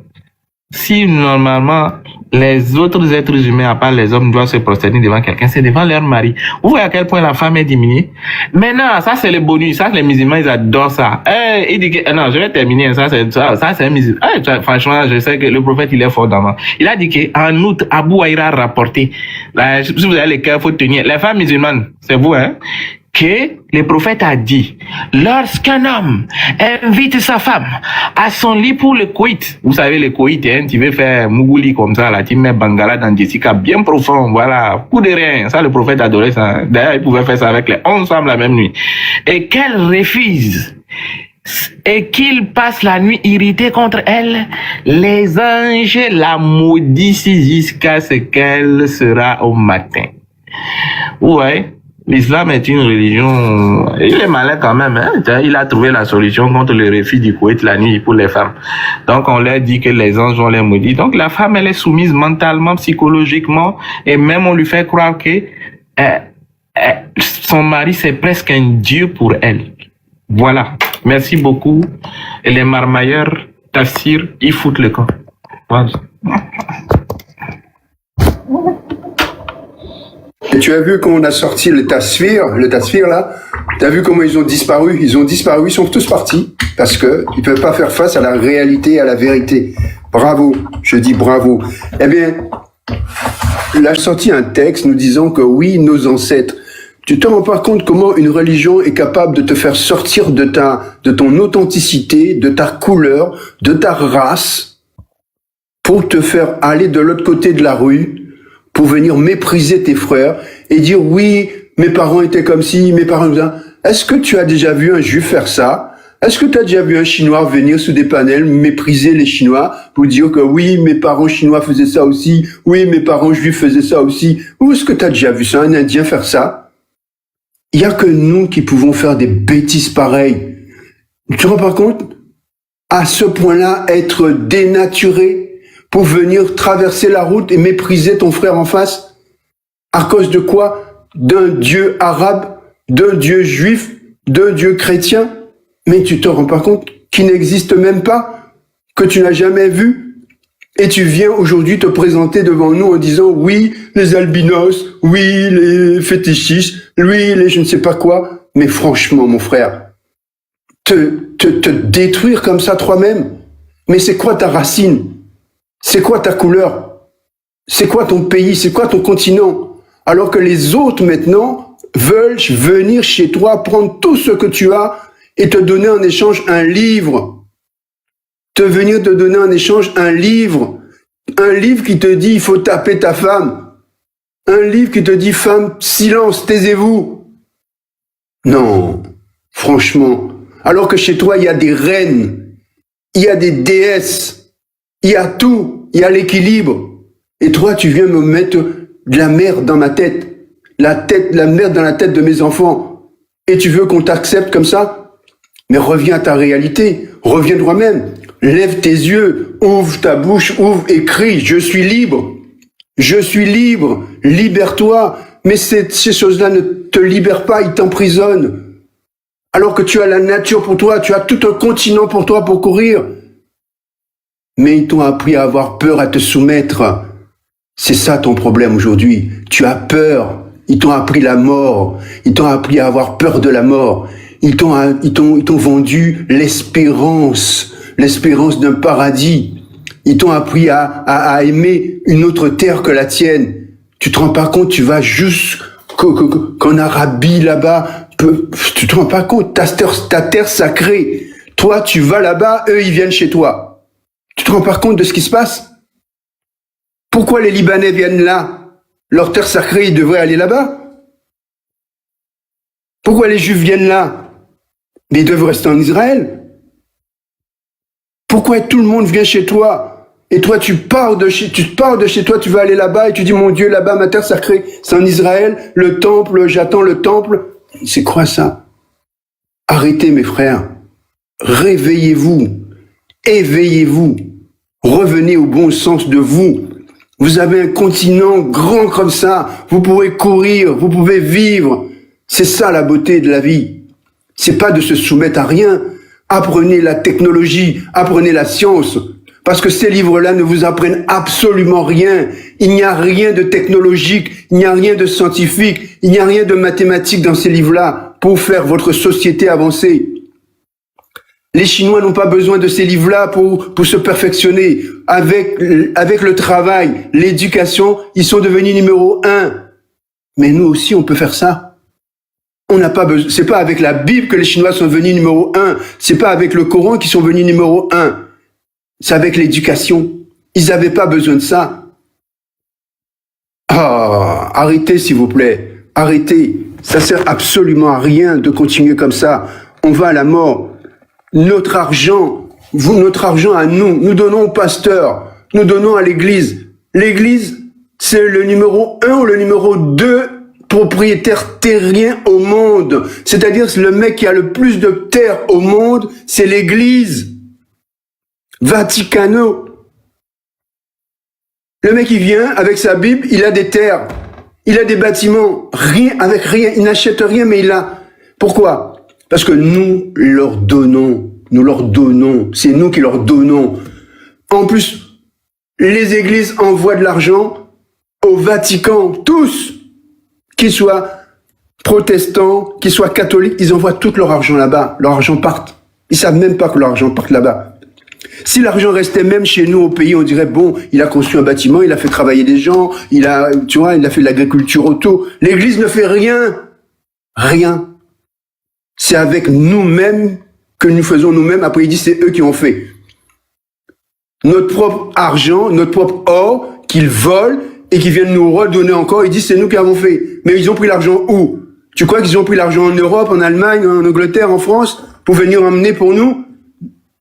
si normalement les autres êtres humains, à part les hommes, doivent se prosterner devant quelqu'un, c'est devant leur mari. Vous voyez à quel point la femme est diminuée. Maintenant, ça c'est le bonus, ça les musulmans ils adorent ça. Il dit que non, je vais terminer, ça c'est un musulman. Franchement, je sais que le prophète il est fort dans moi. Il a dit que en août, Abu Haïra a rapporté, là, si vous avez les cœurs, faut tenir. Les femmes musulmanes, c'est vous, hein, que le prophète a dit, lorsqu'un homme invite sa femme à son lit pour le coït, vous savez le coït, hein, tu veux faire mougouli comme ça, là, tu mets Bangala dans Jessica bien profond, voilà, coup de rien, ça le prophète adorait ça, d'ailleurs il pouvait faire ça avec les 11 femmes la même nuit, et qu'elle refuse, et qu'il passe la nuit irrité contre elle, les anges la maudissent jusqu'à ce qu'elle sera au matin. Ouais. L'islam est une religion, il est malin quand même, hein? Il a trouvé la solution contre le refus du Koweït la nuit pour les femmes. Donc on leur dit que les anges vont les maudire. Donc la femme elle est soumise mentalement, psychologiquement, et même on lui fait croire que son mari c'est presque un dieu pour elle. Voilà. Merci beaucoup. Et les marmailleurs, Tafsir, ils foutent le camp. Voilà. Et tu as vu quand on a sorti le tasfir là, tu as vu comment ils ont disparu, ils sont tous partis, parce que ils peuvent pas faire face à la réalité, à la vérité. Bravo, je dis bravo. Eh bien, il a sorti un texte nous disant que oui, nos ancêtres, tu te rends pas compte comment une religion est capable de te faire sortir de ton authenticité, de ta couleur, de ta race, pour te faire aller de l'autre côté de la rue, pour venir mépriser tes frères et dire oui, mes parents étaient comme ci, mes parents comme ça. Est-ce que tu as déjà vu un juif faire ça? Est-ce que tu as déjà vu un chinois venir sous des panels mépriser les chinois pour dire que oui, mes parents chinois faisaient ça aussi, oui, mes parents juifs faisaient ça aussi? Où est-ce que tu as déjà vu ça, un indien faire ça? Il y a que nous qui pouvons faire des bêtises pareilles. Tu te rends pas compte? À ce point-là, être dénaturé pour venir traverser la route et mépriser ton frère en face? À cause de quoi? D'un Dieu arabe, d'un Dieu juif, d'un Dieu chrétien? Mais tu te rends pas compte qu'il n'existe même pas, que tu n'as jamais vu? Et tu viens aujourd'hui te présenter devant nous en disant oui, les albinos, oui, les fétichistes, oui, les je ne sais pas quoi. Mais franchement, mon frère, te détruire comme ça toi-même, mais c'est quoi ta racine? C'est quoi ta couleur? C'est quoi ton pays? C'est quoi ton continent? Alors que les autres maintenant veulent venir chez toi, prendre tout ce que tu as et te donner en échange un livre. Venir te donner en échange un livre. Un livre qui te dit il faut taper ta femme. Un livre qui te dit femme, silence, taisez-vous. Non, franchement. Alors que chez toi il y a des reines, il y a des déesses. Il y a tout, il y a l'équilibre. Et toi, tu viens me mettre de la merde dans ma tête. La merde dans la tête de mes enfants. Et tu veux qu'on t'accepte comme ça? Mais reviens à ta réalité. Reviens toi-même. Lève tes yeux, ouvre ta bouche, ouvre et crie. Je suis libre. Je suis libre. Libère-toi. Mais ces choses-là ne te libèrent pas, ils t'emprisonnent. Alors que tu as la nature pour toi, tu as tout un continent pour toi pour courir. Mais ils t'ont appris à avoir peur, à te soumettre. C'est ça ton problème aujourd'hui. Tu as peur. Ils t'ont appris la mort. Ils t'ont appris à avoir peur de la mort. Ils t'ont vendu l'espérance d'un paradis. Ils t'ont appris à aimer une autre terre que la tienne. Tu te rends pas compte, tu vas juste qu'en Arabie là-bas. Tu te rends pas compte, ta terre sacrée. Toi, tu vas là-bas, eux, ils viennent chez toi. Tu te rends pas compte de ce qui se passe? Pourquoi les Libanais viennent là? Leur terre sacrée, ils devraient aller là-bas. Pourquoi les Juifs viennent là? Mais ils doivent rester en Israël. Pourquoi tout le monde vient chez toi? Et toi, tu pars de chez toi, tu vas aller là-bas et tu dis, mon Dieu, là-bas, ma terre sacrée, c'est en Israël, le temple, j'attends le temple. C'est quoi ça? Arrêtez, mes frères. Réveillez-vous. Éveillez-vous. Revenez au bon sens de vous. Vous avez un continent grand comme ça. Vous pouvez courir, vous pouvez vivre. C'est ça la beauté de la vie. C'est pas de se soumettre à rien. Apprenez la technologie, apprenez la science. Parce que ces livres-là ne vous apprennent absolument rien. Il n'y a rien de technologique, il n'y a rien de scientifique, il n'y a rien de mathématique dans ces livres-là pour faire votre société avancer. Les Chinois n'ont pas besoin de ces livres-là pour se perfectionner. Avec le travail, l'éducation, ils sont devenus numéro 1. Mais nous aussi, on peut faire ça. On n'a pas besoin. C'est pas avec la Bible que les Chinois sont venus numéro 1. C'est pas avec le Coran qu'ils sont venus numéro 1. C'est avec l'éducation. Ils n'avaient pas besoin de ça. Ah, arrêtez s'il vous plaît. Arrêtez. Ça sert absolument à rien de continuer comme ça. On va à la mort. Notre argent à nous, nous donnons au pasteur, nous donnons à l'église. L'église, c'est le numéro 1 ou le numéro 2 propriétaire terrien au monde. C'est-à-dire, le mec qui a le plus de terres au monde, c'est l'église. Vaticano. Le mec, il vient avec sa Bible, il a des terres, il a des bâtiments, rien, avec rien, il n'achète rien, mais il a. Pourquoi? Parce que nous leur donnons, c'est nous qui leur donnons. En plus, les églises envoient de l'argent au Vatican, tous, qu'ils soient protestants, qu'ils soient catholiques, ils envoient tout leur argent là-bas, leur argent part. Ils savent même pas que leur argent parte là-bas. Si l'argent restait même chez nous au pays, on dirait, bon, il a construit un bâtiment, il a fait travailler des gens, il a fait de l'agriculture autour. L'église ne fait rien. Rien. C'est avec nous-mêmes que nous faisons nous-mêmes. Après, il dit, c'est eux qui ont fait. Notre propre argent, notre propre or, qu'ils volent et qu'ils viennent nous redonner encore, ils disent, c'est nous qui avons fait. Mais ils ont pris l'argent où? Tu crois qu'ils ont pris l'argent en Europe, en Allemagne, en Angleterre, en France, pour venir emmener pour nous?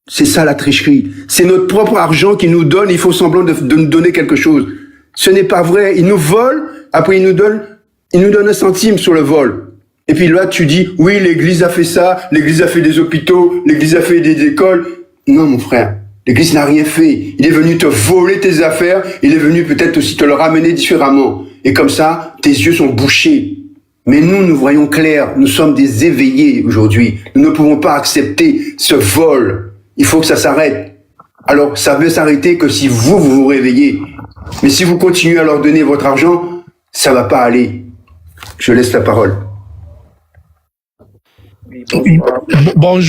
C'est ça la tricherie. C'est notre propre argent qu'ils nous donne, il faut semblant de nous donner quelque chose. Ce n'est pas vrai. Ils nous volent, après ils nous donnent un centime sur le vol. Et puis là, tu dis, oui, l'église a fait ça, l'église a fait des hôpitaux, l'église a fait des écoles. Non, mon frère, l'église n'a rien fait. Il est venu te voler tes affaires, il est venu peut-être aussi te le ramener différemment. Et comme ça, tes yeux sont bouchés. Mais nous voyons clair, nous sommes des éveillés aujourd'hui. Nous ne pouvons pas accepter ce vol. Il faut que ça s'arrête. Alors, ça veut s'arrêter que si vous vous réveillez. Mais si vous continuez à leur donner votre argent, ça va pas aller. Je laisse la parole. Bonjour.